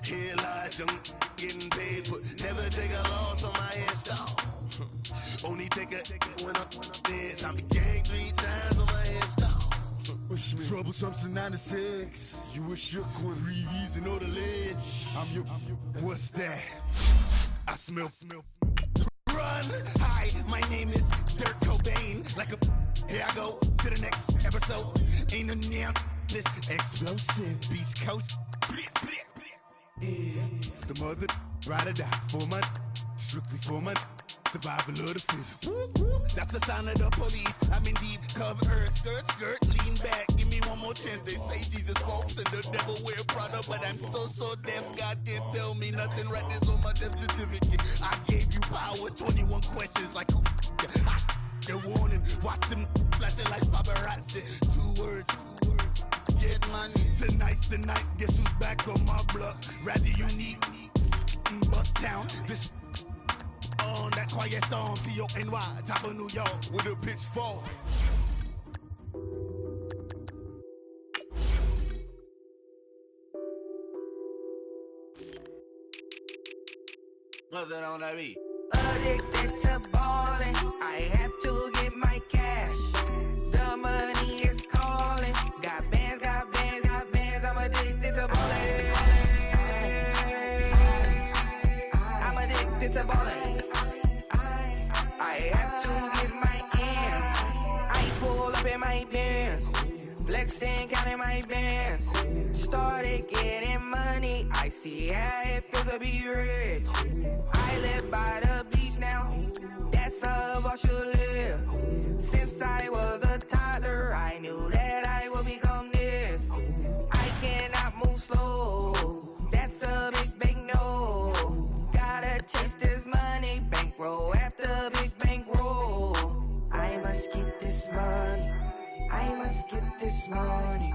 Here lies young, getting paid, but never take a loss on my headstone. Only take a when I'm dead. I'm gang 3 times on my headstone. Troublesome since 96. You a shook one, breeze and all the ledge. I'm your, what's that? I smell. Run, hi, my name is Dirk Cobain. Like a, here I go to the next episode. Ain't no damn this explosive Beast Coast. Yeah. The mother ride or die for my strictly for my survival of the fittest. That's the sound of the police. I'm in deep cover earth, skirt, lean back. Give me one more chance. They say Jesus walks and the devil wear Prada, but I'm so deaf. God can't tell me nothing. Right there's on my death certificate. I gave you power. 21 questions like who? The warning. Watch them flashing like paparazzi. 2 words. Get money. Tonight's the night. Guess who's back on my block? Rather unique. Bucktown. This on that quiet storm. T-O-N-Y. Top of New York with a pitchfork. Nothing on that beat. Addicted to ballin', I have to get my cash. The money is calling. Got bands, I'm addicted to ballin'. I'm addicted to ballin'. I have to get my ends. I pull up in my pants, flexing, counting my bands. Started getting money, I see how it feels to be rich. I live by the beach now, that's how I should live. Since I was a toddler, I knew that I would become this. I cannot move slow, that's a big no. Gotta chase this money, bankroll after big bankroll. I must get this money, I must get this money.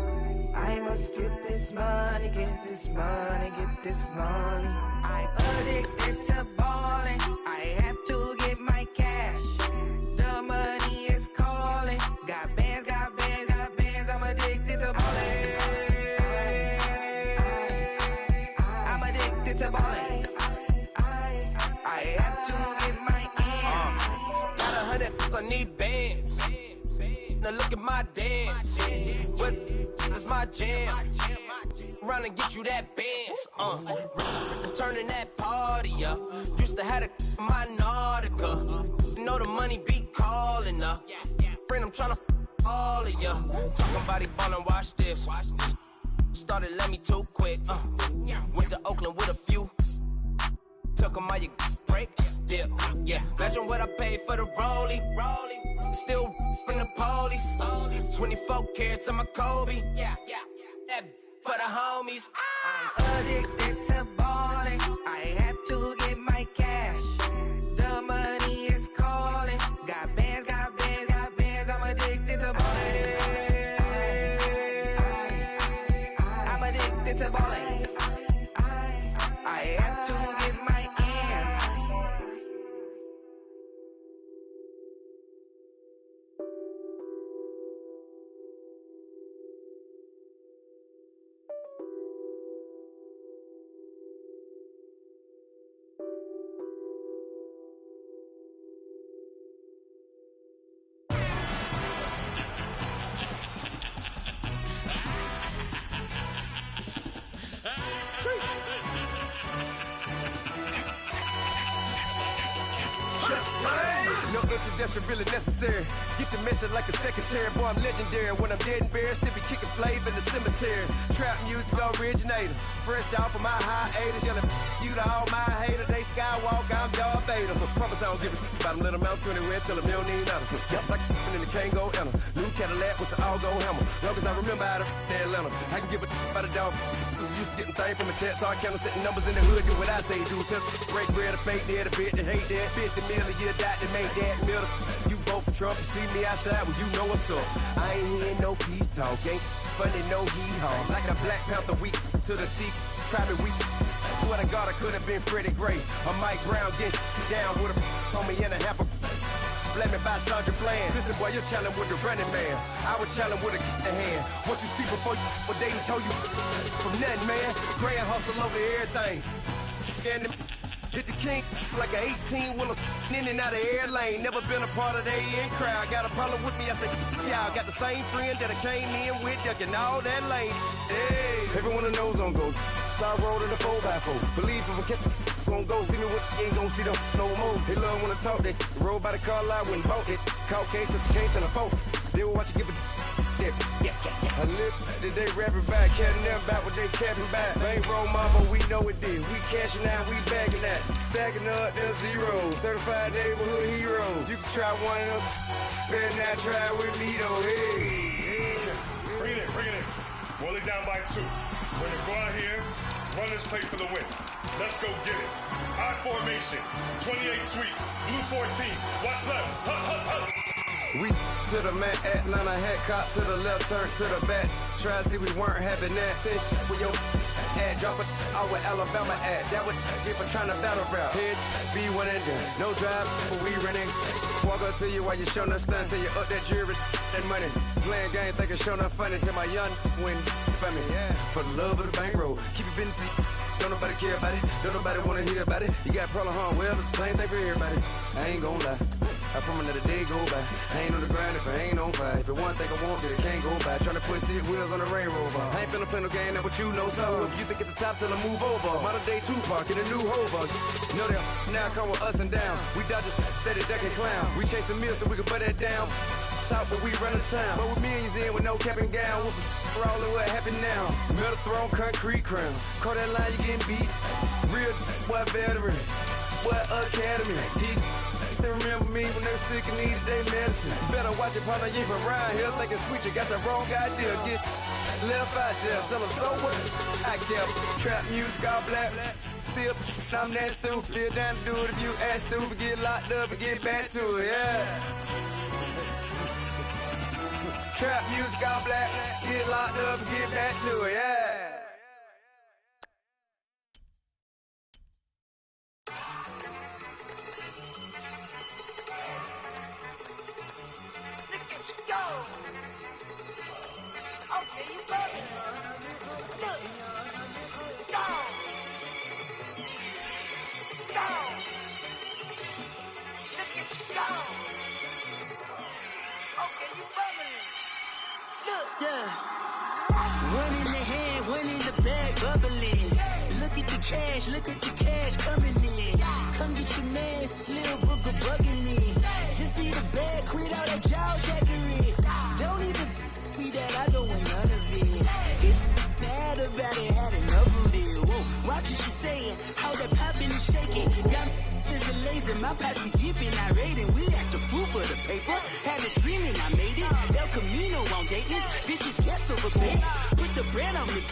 I must get this money, get this money, get this money. I'm addicted to ballin', I have to get my cash. The money is calling. Got bands, I'm addicted to ballin'. I'm addicted to ballin'. I have to get my ends. Got 100, I need bands. Now look at my dance. What is my jam? Run and get you that bands. Turning that party up. Used to have a my Nautica. You know the money be calling up. Friend, I'm tryna all of ya. Talking about it ballin', watch this. Started let me too quick. Went to Oakland with a few. Took 'em all you break. Dip. Yeah. Imagine what I paid for the rollie. Still from the police. 24 carats of my Kobe. Yeah. That for the homies. I'm addicted to ballin', I have to get my cash. The money is calling. Got bands, I'm addicted to ballin'. I'm addicted to ballin'. I have to get my ends. No introduction really necessary. Get the message like a secretary. Boy, I'm legendary. When I'm dead and buried, still be kicking flavor in the cemetery. Trap music originator. Fresh off of my hiatus. Yelling you to all my haters. They skywalk, I'm Darth Vader. Promise I don't give a about them. Let them out anywhere till them don't need nothing. Yep, like in the can't go enter. New Cadillac with an all-go hammer. Long as I remember how to Atlanta. I can give a about a dog. Used to getting things from a text. So I count setting numbers in the hood. Do what I say do. Tell break bread, a fake dead, a bit, they hate that. 50 million a year, that make that middle. You vote for Trump, you see me outside, well, you know what's up. I ain't hearing no peace talk, ain't funny, no hee-haw. Like a Black Panther week to the teeth, try to weak. Swear to God, I could have been Freddie Gray. Or Mike Brown getting down with a on me and a half a blame me by Sandra Bland. Listen, boy, you're challenging with the running man. I would challenge with a hand. What you see before you, what they told you from nothing, man. Grand hustle over everything. And hit the king like an 18-wheeler in and out of air lane. Never been a part of the in crowd. Got a problem with me, I said, y'all got the same friend that I came in with, ducking all that lane. Hey, everyone that knows on go. I rolled in a 4x4. Believe if I kept gon' go see me with ain't gon' see them no more. They love when I talk, they roll by the car lot when bought it. Call case at the case and a phone. They will watch you give a yeah. I live today rapping back, catching them back what they capping back. Bankroll mama, we know it did. We cashing out, we bagging that. Stacking up, there's zero. Certified neighborhood hero. You can try one of them, better not try with me though. Hey. Bring it in. Roll it down by 2. We're gonna go out here, run this play for the win. Let's go get it. I formation, 28 sweeps, blue 14. Watch left. Hup. We to the man, Atlanta hat cop to the left, turn to the back. Try to see we weren't having that. Sit with your ad, drop it out with Alabama ad. That would get for trying to battle rap. Head, be one and done. No drive, but we running. Walk up to you while you showing us stun till you up that jewelry and money. Playing game, thinking showing up funny till my young win for me. Yeah. For the love of the bankroll, keep it business. Don't nobody care about it. Don't nobody wanna hear about it. You got a problem, huh? Well, it's the same thing for everybody. I ain't gon' lie. I promise that a day go by. I ain't on the grind if I ain't on fire. If it one thing I want, then it can't go by. Tryna put 6 wheels on the railroad bar. I ain't finna play no game, that what you know. So if you think at the top till I move over. Modern day Tupac in a new Hova. Know that now come with us and down. We dodge a steady ducking clown. We chasing meals so we can butt that down. Top, but we run the town. But with millions in with no cap and gown. We're all in what happened now. Metal throne, concrete crown. Call that line, you getting beat. Real, what veteran. What academy. Still remember me when they were sick and needed their medicine. Better watch it, partner, you from around here thinking sweet, you got the wrong idea. Get left out there, tell them so what? I kept trap music all black. Still, I'm that stupid. Still down to do it if you ask stupid. Get locked up and get back to it, yeah. Trap music all black. Get locked up and get back to it, yeah. Okay, you got it. Look. Down. Look at you go. Okay, you bubbling. Look. Yeah. One in the hand, one in the bag, bubbling. Look at the cash coming in. Come get your man, Slim Booker bugging me. Just need a bag, quit all that jaw jackery. Don't even me that I don't want none of it. He's mad about it, had enough of it. Whoa, watch what you saying, how that poppin' and shaking. Y'all is a lazy, my posse deep and I raiding. We act a fool for the paper, had a dream and I made it. El Camino on Dayton's, bitches guess over bait. Put the bread on me,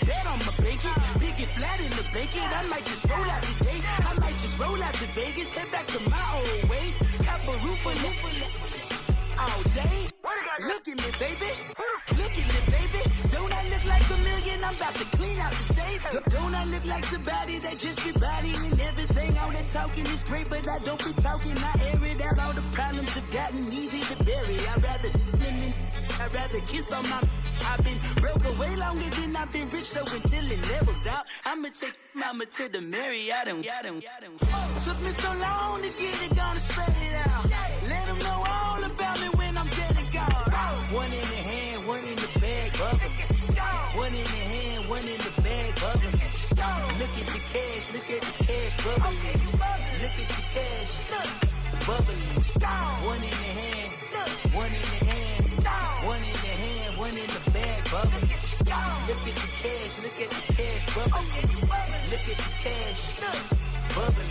that on my bacon. Big and flat in the bacon, I might just roll out today. I might just roll out to Vegas, head back to my old ways. Cop a roof for all day. Look at me, baby. Look at me, baby. Don't I look like a million? I'm about to clean out the safe. Don't I look like somebody that just be bodying everything? All that talking is great, but I don't be talking. I air it out. All the problems have gotten easy to bury. I'd rather kiss on my. I've been broke away longer than I've been rich, so until it levels out, I'ma take mama to the Marriott and took me so long to get it, gonna spread it out. Let them know all about me when I'm dead and gone. One in the hand, one in the bag, bubbling. One in the hand, one in the bag, bubbling. Look at the cash, bubbling. Look at the cash. bubbling. Look at the cash, bubbling.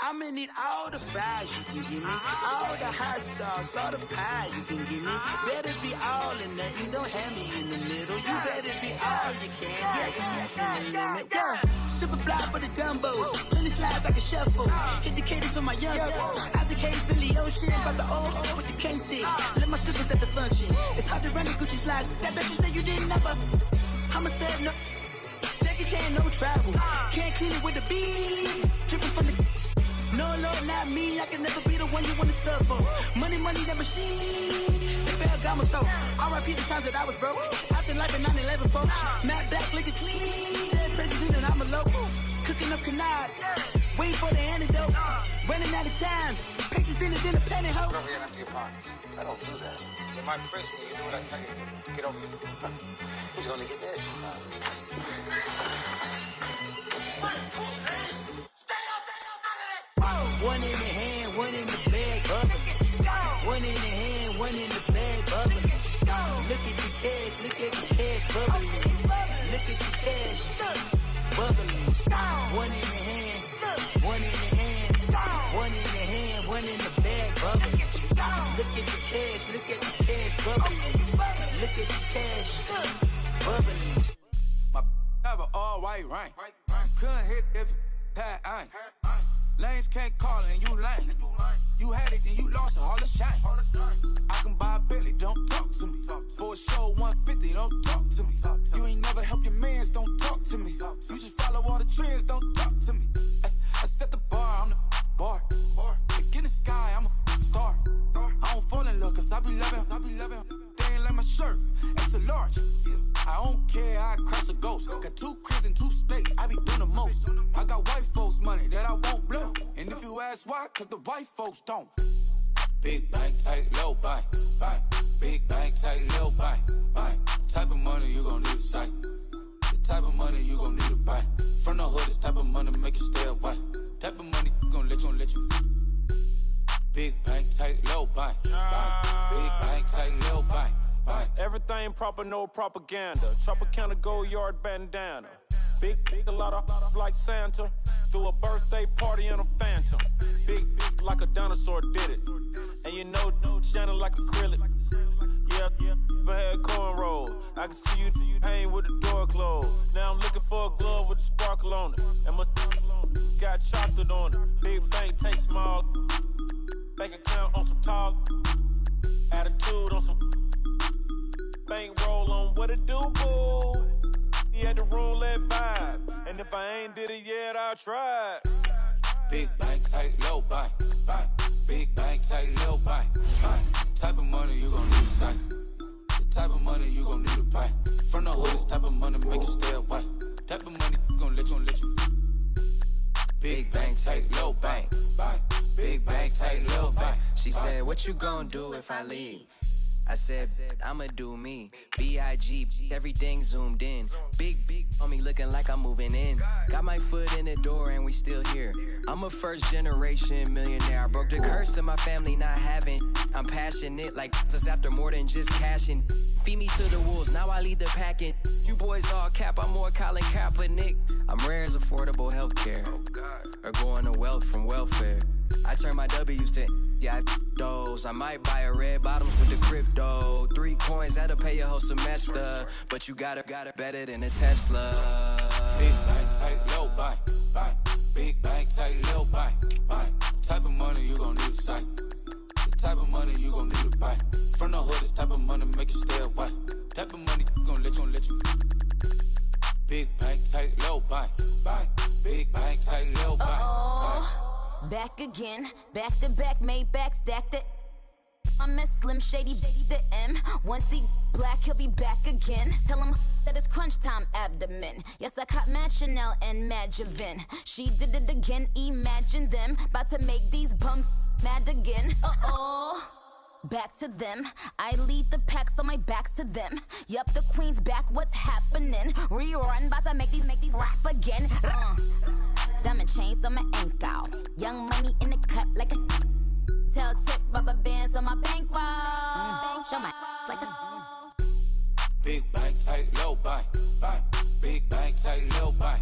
I'm gonna need all the fries you can give me, all the hot sauce, all the pie you can give me. Better be all or nothing, don't have me in the middle. You better be all you can, yeah. Super fly for the dumbos, plenty slides like a shuffle. Hit the cadence for my young Isaac Hayes, Billy Ocean, but the old with the cane stick. Let my slippers at the function. It's hard to run the Gucci slides. That bet you say you didn't never. I'm a step no. Jackie Chan, no travel. Can't clean it with the beat. Dripping from the. No, not me. I can never be the one you want to stuff for. Money, that machine. Ferragamo stove. R.I.P. the times that I was broke. Acting like a 9/11 folks. Matte black, liquor clean. Dead president and I'm a local. Cooking up canard. Waiting for the antidote. Running out of time. Pictures in the pantyhose. Bro, you're empty your pockets. I don't do that. You might press me. You do what I tell you. Get over here. He's gonna get this. One in the hand, one in the bag, bubbling. One in the hand, one in the bag, bubbling. Look at the cash, bubbling. Look at the cash, bubbling. One in the hand, one in the hand, one in the hand, one in the bag, bubbling. Look at the cash, bubbling. Look at the cash, bubbling. My have an all white ring. Couldn't hit if that ain't. Lanes can't call it and you lame. You had it and you lost it, all the shame. I can buy a Billy, don't talk to me. For a show 150, don't talk to me. You ain't never help your mans, don't talk to me. You just follow all the trends, don't talk to me. I set the bar, I'm the bar. Look in the sky, I'm a star. I don't fall in love cause I be loving. They ain't like my shirt, it's a large. I don't care, I crush a ghost. Got 2 cribs in 2 states, I be doing the most. I got white folks money that I won't blow. And if you ask why, cause the white folks don't. Big bank, tight, low bank. Big bank, tight, low bank. Type of money you gon' need a sight. The type of money you gon' need to buy. From the hood, this type of money make you stay away. Type of money gon' let you. Big bank, tight, low bank. Big bank, tight, low bank. Everything proper, no propaganda. Tropicana gold yard bandana. Big, a lot of like Santa. Threw a birthday party in a phantom. Big like a dinosaur did it. And you know, shining like acrylic. Yeah, but had cornrow. I can see you hang with the door closed. Now I'm looking for a glove with a sparkle on it. And my got chocolate on it. Big bank, take small. Bank account on some talk. Attitude on some. Bankroll on what it do, boo. He had the roulette vibe. And if I ain't did it yet, I'll try. Big bank, tight, low bank. Big bank, tight, low bank. Type of money you gon' need to sight. The type of money you gon' need to buy. From the hood, this type of money make you stay away. Type of money gon' let you. Big bank, tight, low bank. Big bank, tight, low bank. She said, what you gon' do if I leave? I said, I'ma do me. B.I.G. Everything zoomed in. Big on me looking like I'm moving in. Got my foot in the door and we still here. I'm a first generation millionaire. I broke the curse of my family not having. I'm passionate like us after more than just cashing. Feed me to the wolves, now I lead the packing. You boys all cap, I'm more Colin Kaepernick. I'm rare as affordable healthcare. Or going to wealth from welfare. I turn my W's to those. I might buy a red bottoms with the crypto. 3 coins, that'll pay your whole semester. But you gotta better than a Tesla. Big bank, tight, low bank. Big bank, tight, low bank. Type of money you gon' need to sight. The type of money you gon' need to buy. From the hood, this type of money make you stay away. Type of money gon' let you. Big bank, tight, low bank. Big bank, tight, low bank. Back again, back to back, made back, stacked it. I'm a Slim Shady, the M. Once he black, he'll be back again. Tell him that it's crunch time abdomen. Yes, I caught Mad Chanel and Mad Javin. She did it again, imagine them. About to make these bums mad again. Back to them. I lead the pack, so my back's to them. Yup, the queen's back, what's happening? Rerun, about to make these rap again. Diamond chains on my ankle. Young money in the cut like a tail tip, rubber bands on my bankroll. Show my like a big bank, tight, low bank. Big bank, tight, little bank.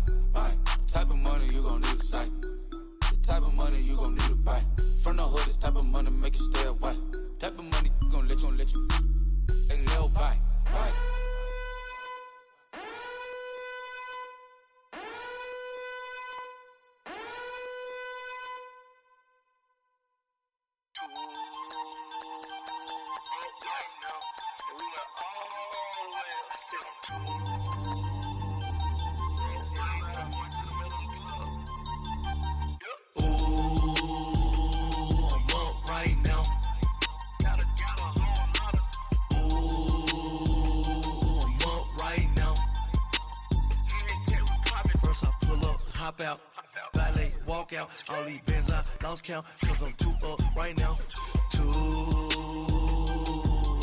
Type of money you gon' need a sight. The type of money you gon' need to buy. From the hood, this type of money make you stay away. Type of money gon' let you. Hey, little bank. Out, valet, walk out, all these bands I lost count, cause I'm too up right now, too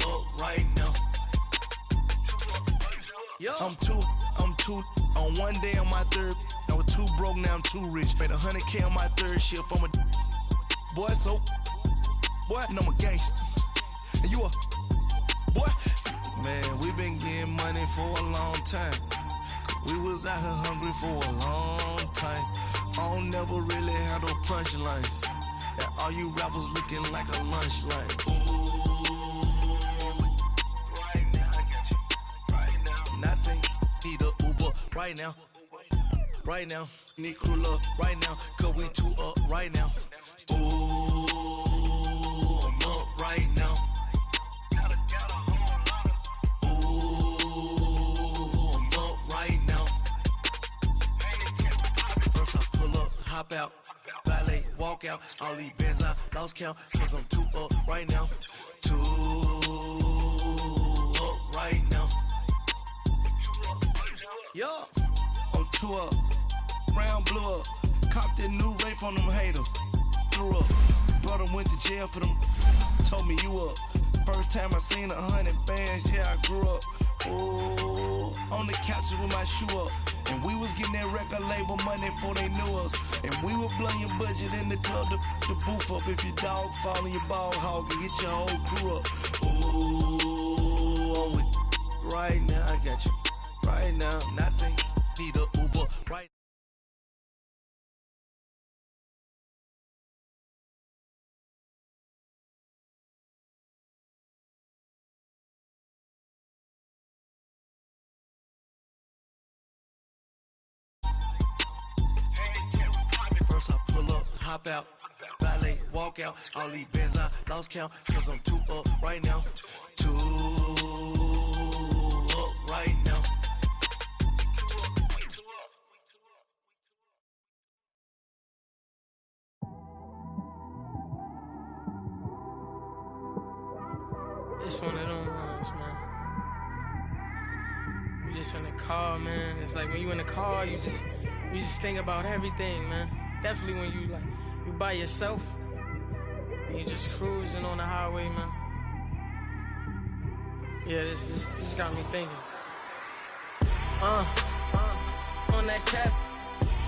up right now. I'm too, on one day on my third, I was too broke, now I'm too rich, made 100K on my third shift, I'm a boy, so, boy, and I'm a gangster, and you a, boy, man, we been getting money for a long time. We was out here hungry for a long time. I don't never really have no punchlines. And all you rappers looking like a lunch line. Ooh, right now, I got you. Right now, nothing. Need a Uber right now. Right now, need crew up right now. Cause we too up right now. Ooh, I'm up right now. Hop out, valet, walk out, all these bands I lost count, cause I'm too up right now, too up right now. Yo, I'm too up, round blew up, copped that new rape on them haters, threw up, brother went to jail for them, told me you up, first time I seen 100 bands, yeah I grew up, ooh, on the couch with my shoe up. And we was getting that record label money before they knew us. And we would blow your budget in the club to the booth up. If your dog fall in your ball hog and get your whole crew up. Ooh, I'm with right now, I got you. Right now, nothing, need a Uber right. Hop out, valet, walk out, all these bands I lost count, cause I'm too up right now, too up right now. It's one of them ones, man. You just in the car, man. It's like when you in the car, you just think about everything, man. Definitely when you by yourself and you just cruising on the highway, man. Yeah, this got me thinking. On that cap,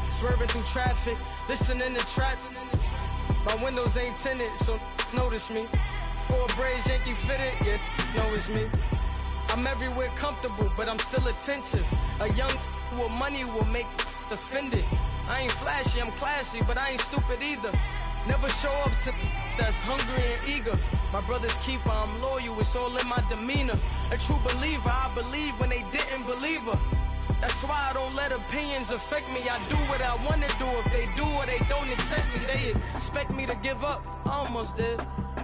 swerving through traffic, listening to trap. My windows ain't tinted, so notice me. 4 braids, Yankee fitted, yeah, know it's me. I'm everywhere comfortable, but I'm still attentive. A young with money will make offended. I ain't flashy, I'm classy, but I ain't stupid either. Never show up to that's hungry and eager. My brother's keeper, I'm loyal, it's all in my demeanor. A true believer, I believe when they didn't believe her. That's why I don't let opinions affect me. I do what I wanna do. If they do or they don't accept me, they expect me to give up. I almost did.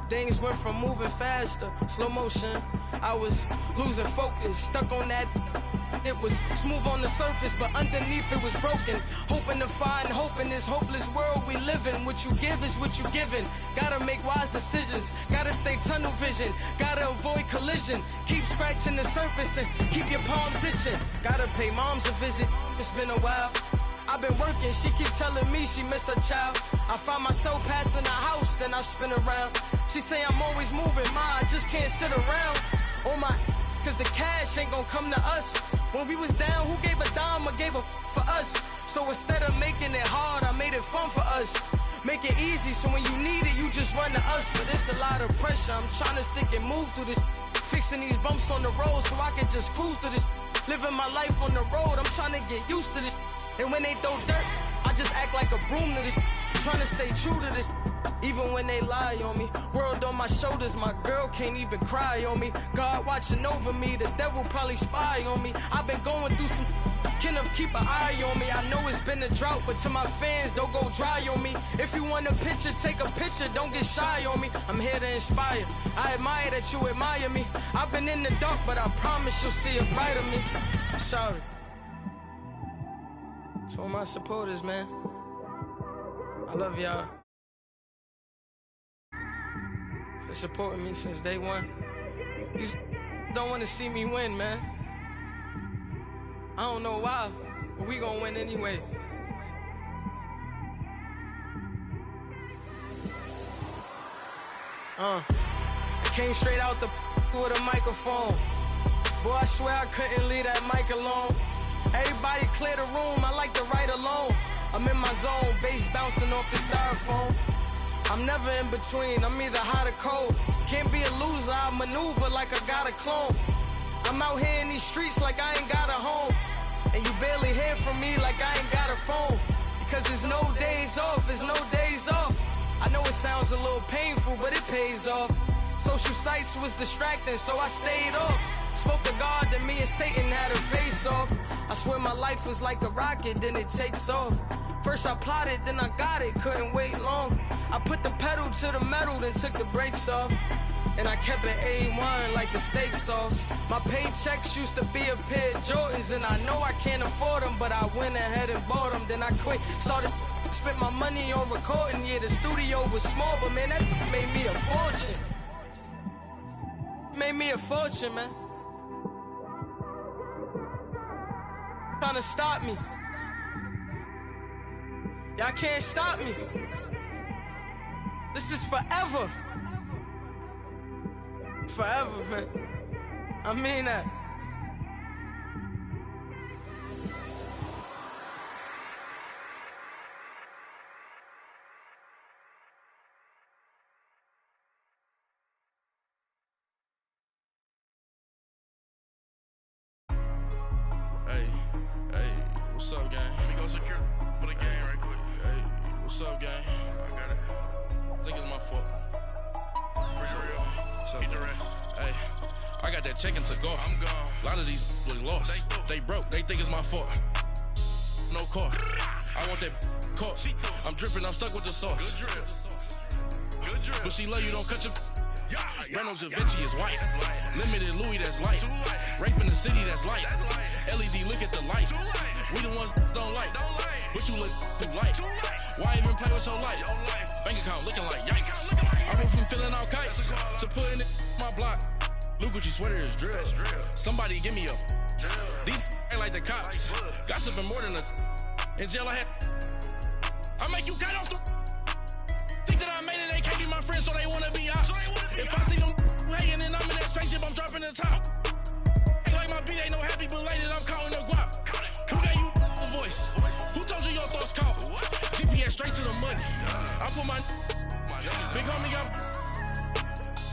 Things went from moving faster, slow motion. I was losing focus, stuck on that. It was smooth on the surface, but underneath it was broken. Hoping to find hope in this hopeless world we live in. What you give is what you given. Gotta make wise decisions. Gotta stay tunnel vision. Gotta avoid collision. Keep scratching the surface and keep your palms itching. Gotta pay moms a visit. It's been a while. I've been working, she keep telling me she miss her child. I find myself passing the house, then I spin around. She say I'm always moving, ma, I just can't sit around. Oh my, cause the cash ain't gonna come to us. When we was down, who gave a dime or gave a for us? So instead of making it hard, I made it fun for us. Make it easy, so when you need it, you just run to us. But it's a lot of pressure, I'm trying to stick and move through this. Fixing these bumps on the road so I can just cruise to this. Living my life on the road, I'm trying to get used to this. And when they throw dirt, I just act like a broom to this. Trying to stay true to this. Even when they lie on me, world on my shoulders, my girl can't even cry on me. God watching over me, the devil probably spy on me. I've been going through some, Kenneth keep an eye on me. I know it's been a drought, but to my fans, don't go dry on me. If you want a picture, take a picture, don't get shy on me. I'm here to inspire, I admire that you admire me. I've been in the dark, but I promise you'll see a brighter me. I'm sorry. To all my supporters, man, I love y'all. For supporting me since day one. You just don't want to see me win, man. I don't know why, but we gonna win anyway. I came straight out the with a microphone. Boy, I swear I couldn't leave that mic alone. Everybody clear the room, I like to write alone. I'm in my zone, bass bouncing off the styrofoam. I'm never in between, I'm either hot or cold. Can't be a loser, I maneuver like I got a clone. I'm out here in these streets like I ain't got a home. And you barely hear from me like I ain't got a phone. Because there's no days off, there's no days off. I know it sounds a little painful, but it pays off. Social sites was distracting, so I stayed off. Spoke to God, then me and Satan had a face off. I swear my life was like a rocket, then it takes off. First I plotted, then I got it, couldn't wait long. I put the pedal to the metal, then took the brakes off. And I kept it A1 like the steak sauce. My paychecks used to be a pair of Jordans, and I know I can't afford them, but I went ahead and bought them. Then I quit, started spent my money on recording. Yeah, the studio was small, but man, that made me a fortune. Made me a fortune, man. Trying to stop me. Y'all can't stop me. This is forever. Forever, man. I mean that. Hey, what's up, gang? Let me go secure for the game right quick. Hey, what's up, gang? I got it. I think it's my fault. For real. What's up, the rest. Hey, I got that check-in to go. I'm gone. A lot of these look lost. They broke. They think it's my fault. No cost. I want that caught. I'm dripping. I'm stuck with the sauce. Good drip. But she love you. Don't cut your. Reynolds Da Vinci is white. Limited Louis, that's light. Rafe in the city, that's light. LED, look at the light. We the ones don't like. But you look too light. Why even play with your life? Bank account looking like yikes. I went from filling out kites to putting it in my block. New Gucci sweater is drill. Somebody give me a. These ain't like the cops. Gossiping more than a. In jail I had. I make you cut off the. Think that I made it, they can't be my friends, so they wanna be ops. If I see them hating and I'm in that spaceship, I'm dropping the top. Ain't like my beat, ain't no happy belated, I'm counting the guap. Who gave you a voice? Who told you your thoughts count? GPS straight to the money. I put my big homie got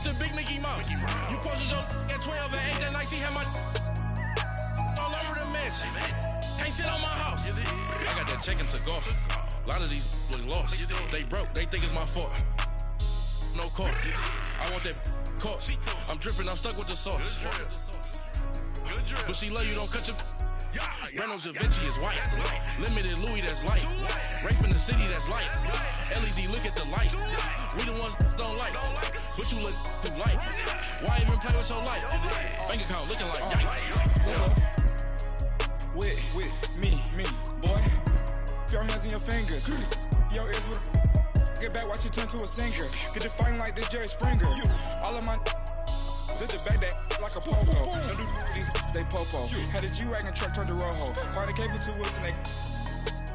the big Mickey Mouse. You posted your at 12 and 8 that night, she had my all over the mansion. Can't sit on my house. I got that check-in to go. A lot of these look lost. They broke, they think it's my fault. No cost. I want that caught. I'm dripping, I'm stuck with the sauce. But she love you, don't cut your. Reynolds Da Vinci is white. Limited Louis, that's light. Rafe in the city, that's light. LED, look at the light. We the ones don't like. But you look too light. Why even play with your life? Bank account looking like yikes. With me, boy. Your hands and your fingers. Your ears with get back, watch you turn to a singer. Get to fighting like this Jerry Springer. All of my zit the back that like a popo. Don't do these, they popo. Had a G-Wagon truck turned to Rojo. Find a cable 2 wheels and they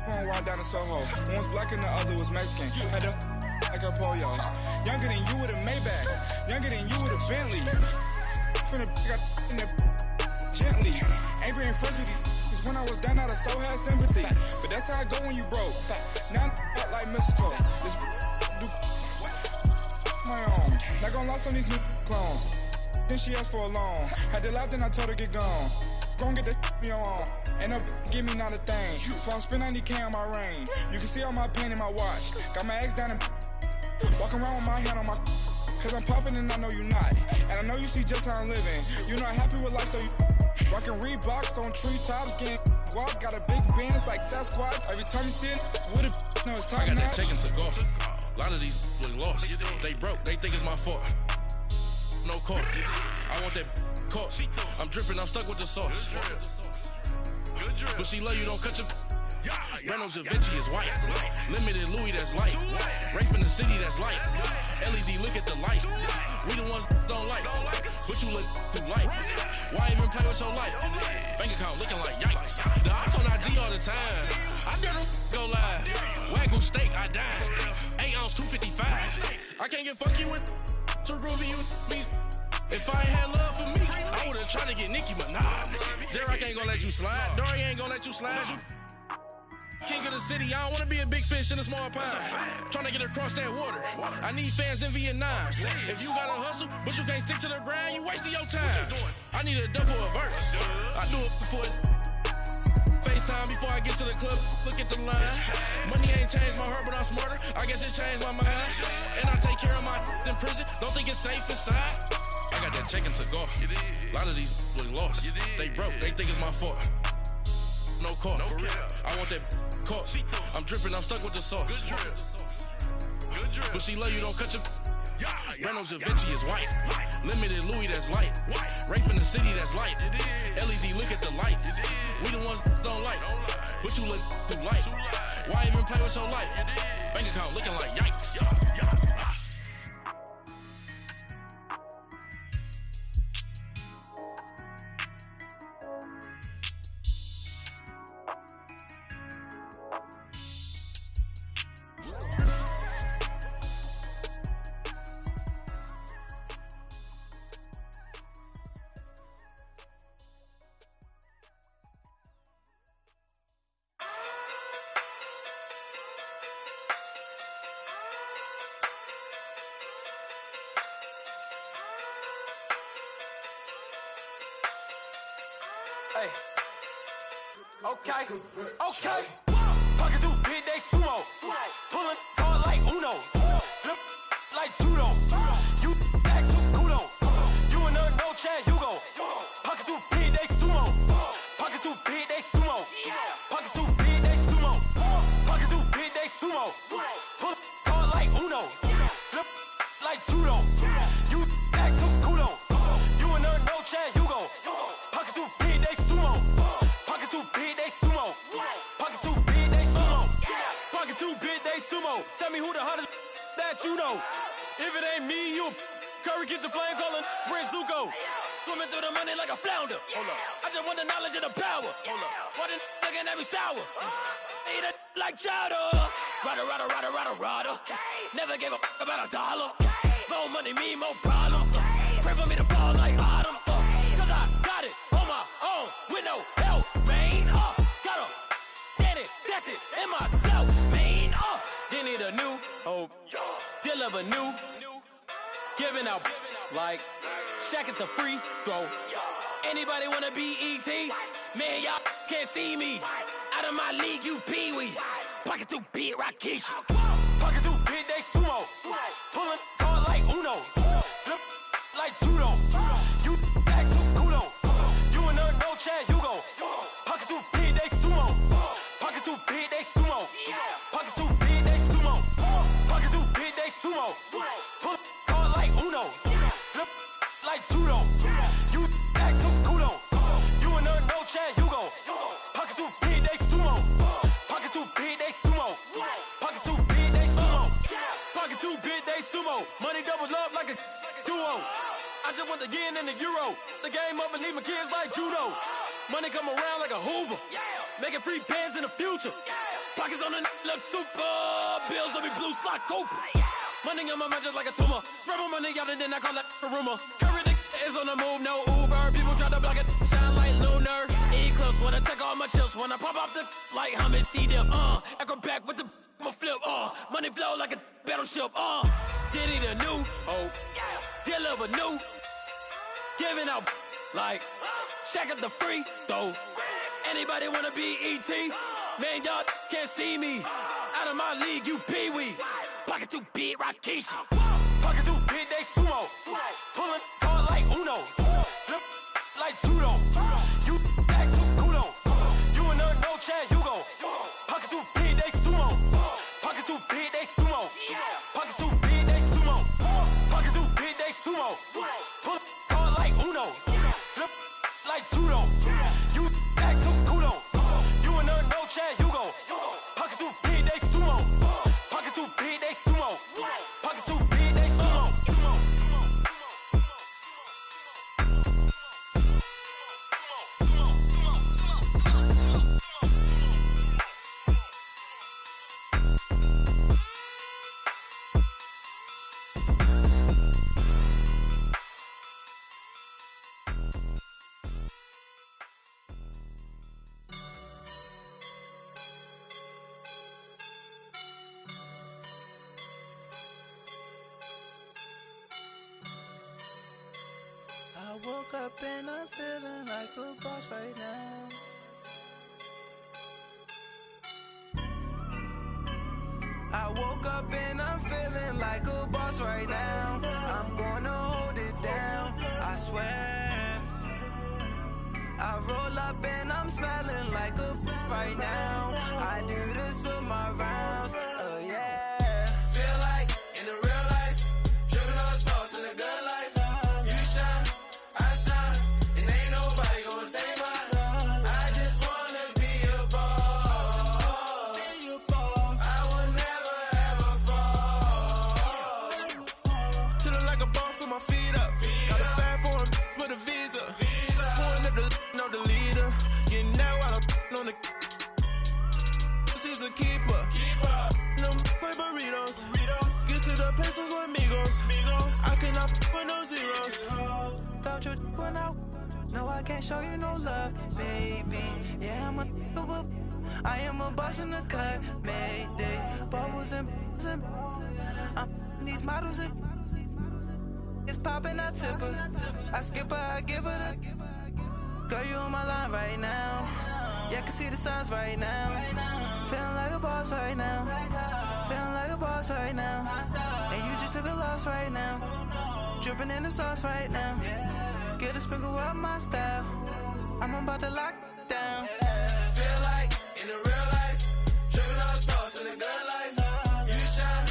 going wild down in Soho. One was black and the other was Mexican. Had a like a pollo. Younger than you with a Maybach. Younger than you with a Bentley. From the got in the gently. Ain't been friends with these. When I was down, I so had sympathy. But that's how I go when you broke. Now I'm like mistletoe. This do my own. Not gonna lost on these new clones. Then she asked for a loan. Had to laugh, then I told her get gone. gon' get that me on. Ain't no give me not a thing. So I'm spin 90K on my range. You can see all my pain in my watch. Got my ex down and walking around with my hand on my. Cause I'm popping and I know you not. And I know you see just how I'm living. You're not happy with life, so you rockin' Reeboks on treetops, getting guap. Got a big band, it's like Sasquatch. Every time you see it, with it, no, it's top notch. I got that check into golf. A lot of these look lost. They broke, they think it's my fault. No court. I want that court. I'm dripping, I'm stuck with the sauce. But she love you, don't cut your. Reynolds Da Vinci is white. Limited Louis, that's light. Rape in the city, that's light. LED, look at the light. We the ones don't like. But you look too light. Why even play with your life? Bank account looking like yikes. The ops on IG all the time. I dare them go live. Wagyu steak, I dine. 8 ounce, 255. I can't get funky with too groovy you me. If I ain't had love for me, I would've tried to get Nicki Minaj. J-Rock ain't gonna let you slide. Dory ain't gonna let you slide. King of the city, I don't wanna be a big fish in a small pond. Trying to get across that water. I need fans in Vietnam. If you gotta hustle, but you can't stick to the grind, you wasting your time. I need a double a verse. I do it before FaceTime before I get to the club. Look at the line. Money ain't changed my heart, but I'm smarter. I guess it changed my mind. And I take care of my in prison. Don't think it's safe inside. I got that check into golf. A lot of these look lost. They broke, they think it's my fault. No court. I want that court. I'm dripping, I'm stuck with the sauce. But she love you, don't cut your. Reynolds Da Vinci is white. Limited Louis, that's light. Rape in the city, that's light. LED, look at the lights. We the ones don't like. But you look too light. Why even play with your life? Bank account looking like yikes. Hey. Okay. Pocket too big, they sumo. Pulling card like Uno. Flip like judo. You back to kudo. You and her no Chad Hugo. Pocket too big, they sumo. Pocket too big, they sumo. Pocket too big, they sumo. Pocket too big, they sumo. Pull card like Uno. Flip like judo. You back to kudo. You and her no Chad Hugo. Pocket too big, they sumo. Pocket too big, they sumo. Pocket too big, they sumo. Pocket too big, they sumo. Tell me who the hottest that you know. If it ain't me, you Curry get the flame calling Prince Zuko. Swimming through the money like a flounder. Hold up. I just want the knowledge and the power. Hold up. Why the looking at me sour? Eat it like chowder. Rada. Never gave a about a dollar. More money, me, more problems. Pray for me to fall like autumn. Cause I got it on my own with no help, man. Got a daddy, that's it, in myself, man. They need a new hope, deal of a new, giving out like Shaq at the free throw. Anybody wanna be E.T.? Man, y'all can't see me. Out of my league, you pee-wee. Pocket too big, Rakishi. Pocket too big, they sumo. Pulling card like Uno. Flip like judo. You back to kudo. You and her no Chad Hugo. Pocket too big, they sumo. Pocket too big, they sumo. Pocket too big, they sumo. Pocket too big, they sumo. Pull card like Uno. Flip like judo. You back to kudo. You and her no Chad Hugo. Pocket too big, they sumo. Pocket too big, they sumo. Pocket too big, they sumo. Pocket too big, they sumo. Money doubles up like a duo. I just want the yen and the euro. The game up and leave my kids like judo. Money come around like a Hoover. Making free bands in the future. Pockets on the look super. Bills on me blue slot Cooper. Money on my mind just like a tumor. Spread my money out and then I call it a rumor. Curry the is on the move, no Uber. People try to block it, shine like lunar. Eclipse wanna take all my chips. When I pop off the like Hummus C-dip. Acrobat with the flip. Money flow like a battleship. Diddy the new hope. Deal of a new. giving out like check out the free throw. Anybody wanna be ET? Man, y'all can't see me. Out of my league, you pee-wee. Pocket too big, Rakishi. Pocket too big, they sumo. Pulling card like Uno. Flip like judo. You act too kudo. You and her, no chance, you go. Pocket too big, they sumo. Pocket too big, they sumo. Pocket too big, they sumo. Pocket too big, they sumo. Pull card like Uno. Flip like judo. You act too kudo. You and her, no chance, you go. Pocket too big, they sumo. Pocket too big, they sumo. Pocket too big, they sumo. I woke up and I'm feeling like a boss right now. I woke up and I'm feeling like a boss right now. I'm gonna hold it down, I swear. I roll up and I'm smelling like a right now. I do this for my rounds, yeah. Feel like in the real life, dripping on sauce in the good life. You shine, I shine, and ain't nobody gonna take mine. I just wanna be a boss. I will never ever fall. Chillin' like a boss with my feet up. Got a bag for him with a visa. Pouring up the know the leader. Getting that while I'm on the. She's a keeper. No burritos. Get to the pesos with amigos. I cannot with no zeros. Don't you run out? No, I can't show you no love, baby. Yeah, I am a boss in the cut, Mayday. Bubbles and I'm these models and it's popping, I tip her. I skip her, I give her the. Girl, you on my line right now. Yeah, I can see the signs right now. Feeling like a boss right now. Feeling like a boss right now. And you just took a loss right now. Dripping in the sauce right now. Get a sprinkle up my style. I'm about to lock down. Feel like in the real life, dripping on sauce in the good life. You shine,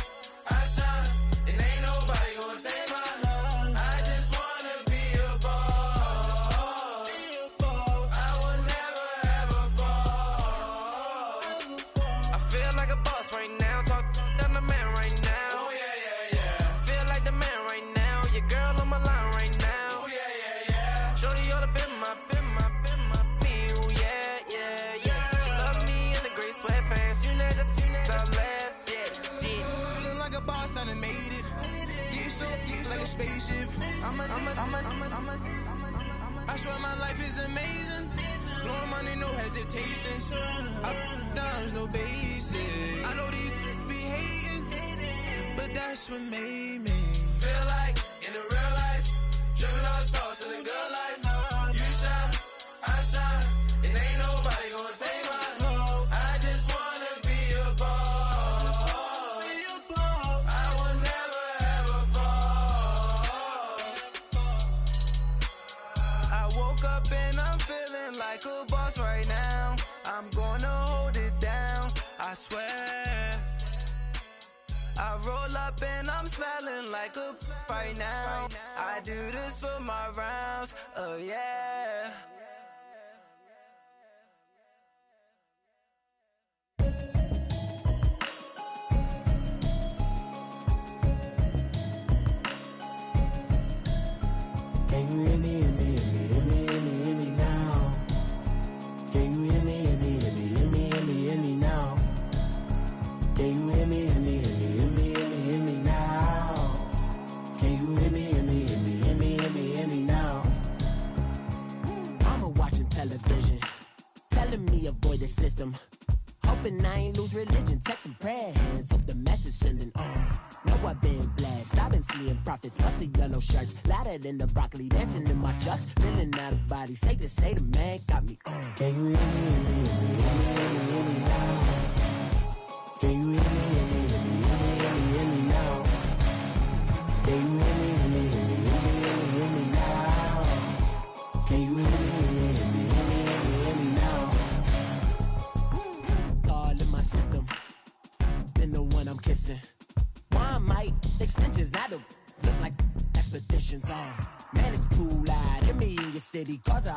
I shine, and ain't nobody gonna take mine. I just wanna be a boss. I will never ever fall. I feel like a boss right now. Talk down the man right now. Oh yeah, yeah, yeah. Feel like the man right now. Your girl on my line right now. Oh yeah, yeah, yeah. Shorty ought to been my me. Ooh, yeah, yeah, yeah. She love me in the gray sweatpants. You never left, yeah. Feeling like a boss, I done made it. Get so like a spaceship. I swear my life is amazing. Blowing money, no hesitation. Up, downs, no basic. I know these be hating, but that's what made me. Feel like in the real life, dripping on sauce in the good life. You shine, I shine, and ain't nobody gonna take mine. I just wanna be a boss. I will never ever fall. I woke up and I'm feeling like a boss right now. I'm gonna hold it down, I swear. I roll up and I'm smelling like a right now. I do this for my rounds, yeah. Can you hear me, hear me, hear me, hear me, hear me, hear me now? Can you hear me, hear me, hear me, hear me, hear me, hear me now? Can you hear me, hear me, hear me, hear me, hear me, hear me now? Can you hear me, hear me, hear me, hear me, hear me, hear me now? I'm watching television, telling me avoid the system. Hope Hoping I ain't lose religion, texting prayer hands. Hope the message sending on. Know I've been blessed. I've been seeing prophets, busted yellow shirts, louder than the broccoli, dancing in my chucks, feeling out of body. Say the man got me on. Can you hear me, hear me, hear me, hear me now? Can you hear me, hear me, hear me, hear me now? Can you hear me, hear me, hear me, hear me now? Can you hear me, hear me, hear me, hear me now? All in my system, been the one I'm kissing. One might extensions that'll look like expeditions on. Man, it's too loud. Hit me in your city, cause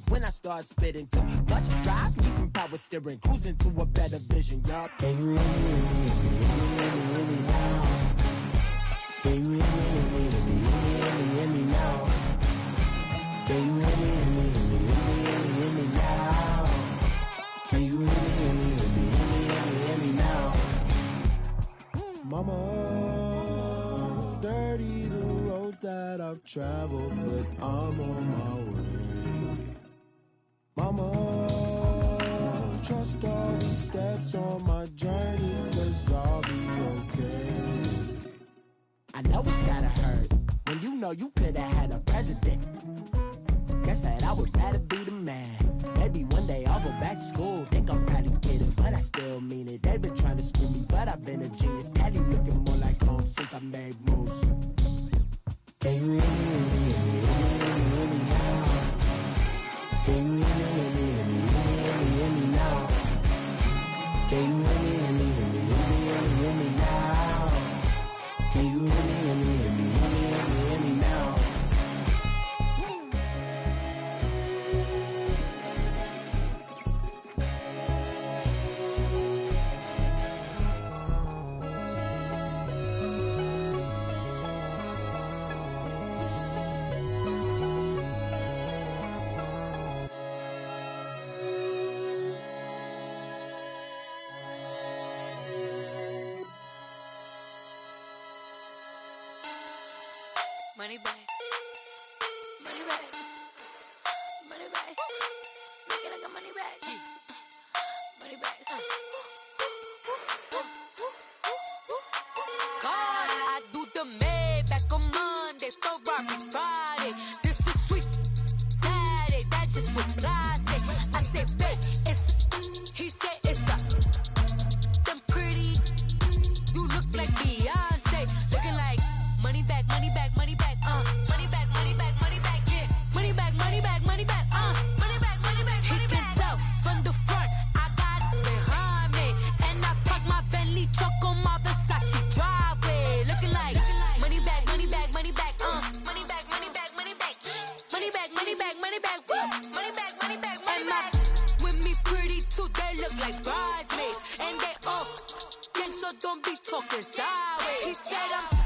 when I start spitting too much drive, need some power steering, cruising to a better vision, y'all. Can you hear me, hear me, hear me, hear me now? Can you hear me, hear me, hear me, hear me now? Can you hear me, hear me, hear me, hear me now? Can you hear me, hear me, hear me, hear me now? Mama, dirty the roads that I've traveled, but I'm on my way. Mama, trust all these steps on my journey, 'cause I'll be okay. I know it's gotta hurt when you know you could've had a president. Guess that I would rather be the man. Maybe one day I'll go back to school. Think I'm probably kidding, but I still mean it. They've been trying to screw me, but I've been a genius. Daddy looking more like home since I made moves. Can you hear me, hear me, hear me, hear me now? Can you hear me, hear me, hear me, hear me now? Can you hear me, hear me, hear me, hear me now? Can you hear me, hear me, hear me, hear me now? Money back, money back, money back. Make it like a money back, money back. God, I do the Maybach on Monday, Ferrari Friday. This is sweet Saturday, that's just what I say. I say, babe, it's. He said it's a. Them pretty, you look like Beyonce, looking like money back, money back, money back. Money back, money back, money back, yeah. Money back, money back, money back, money back, money back, money back. He can tell from the front, I got it behind me. And I park my Bentley truck on my Versace driveway. Looking like money back, money back, money back, money back, money back, money back. Money back, money back, money back, woo. Money back, money back, money back. With me pretty too, they look like bridesmaids. And they all gang, so don't be talking sideways. He said I'm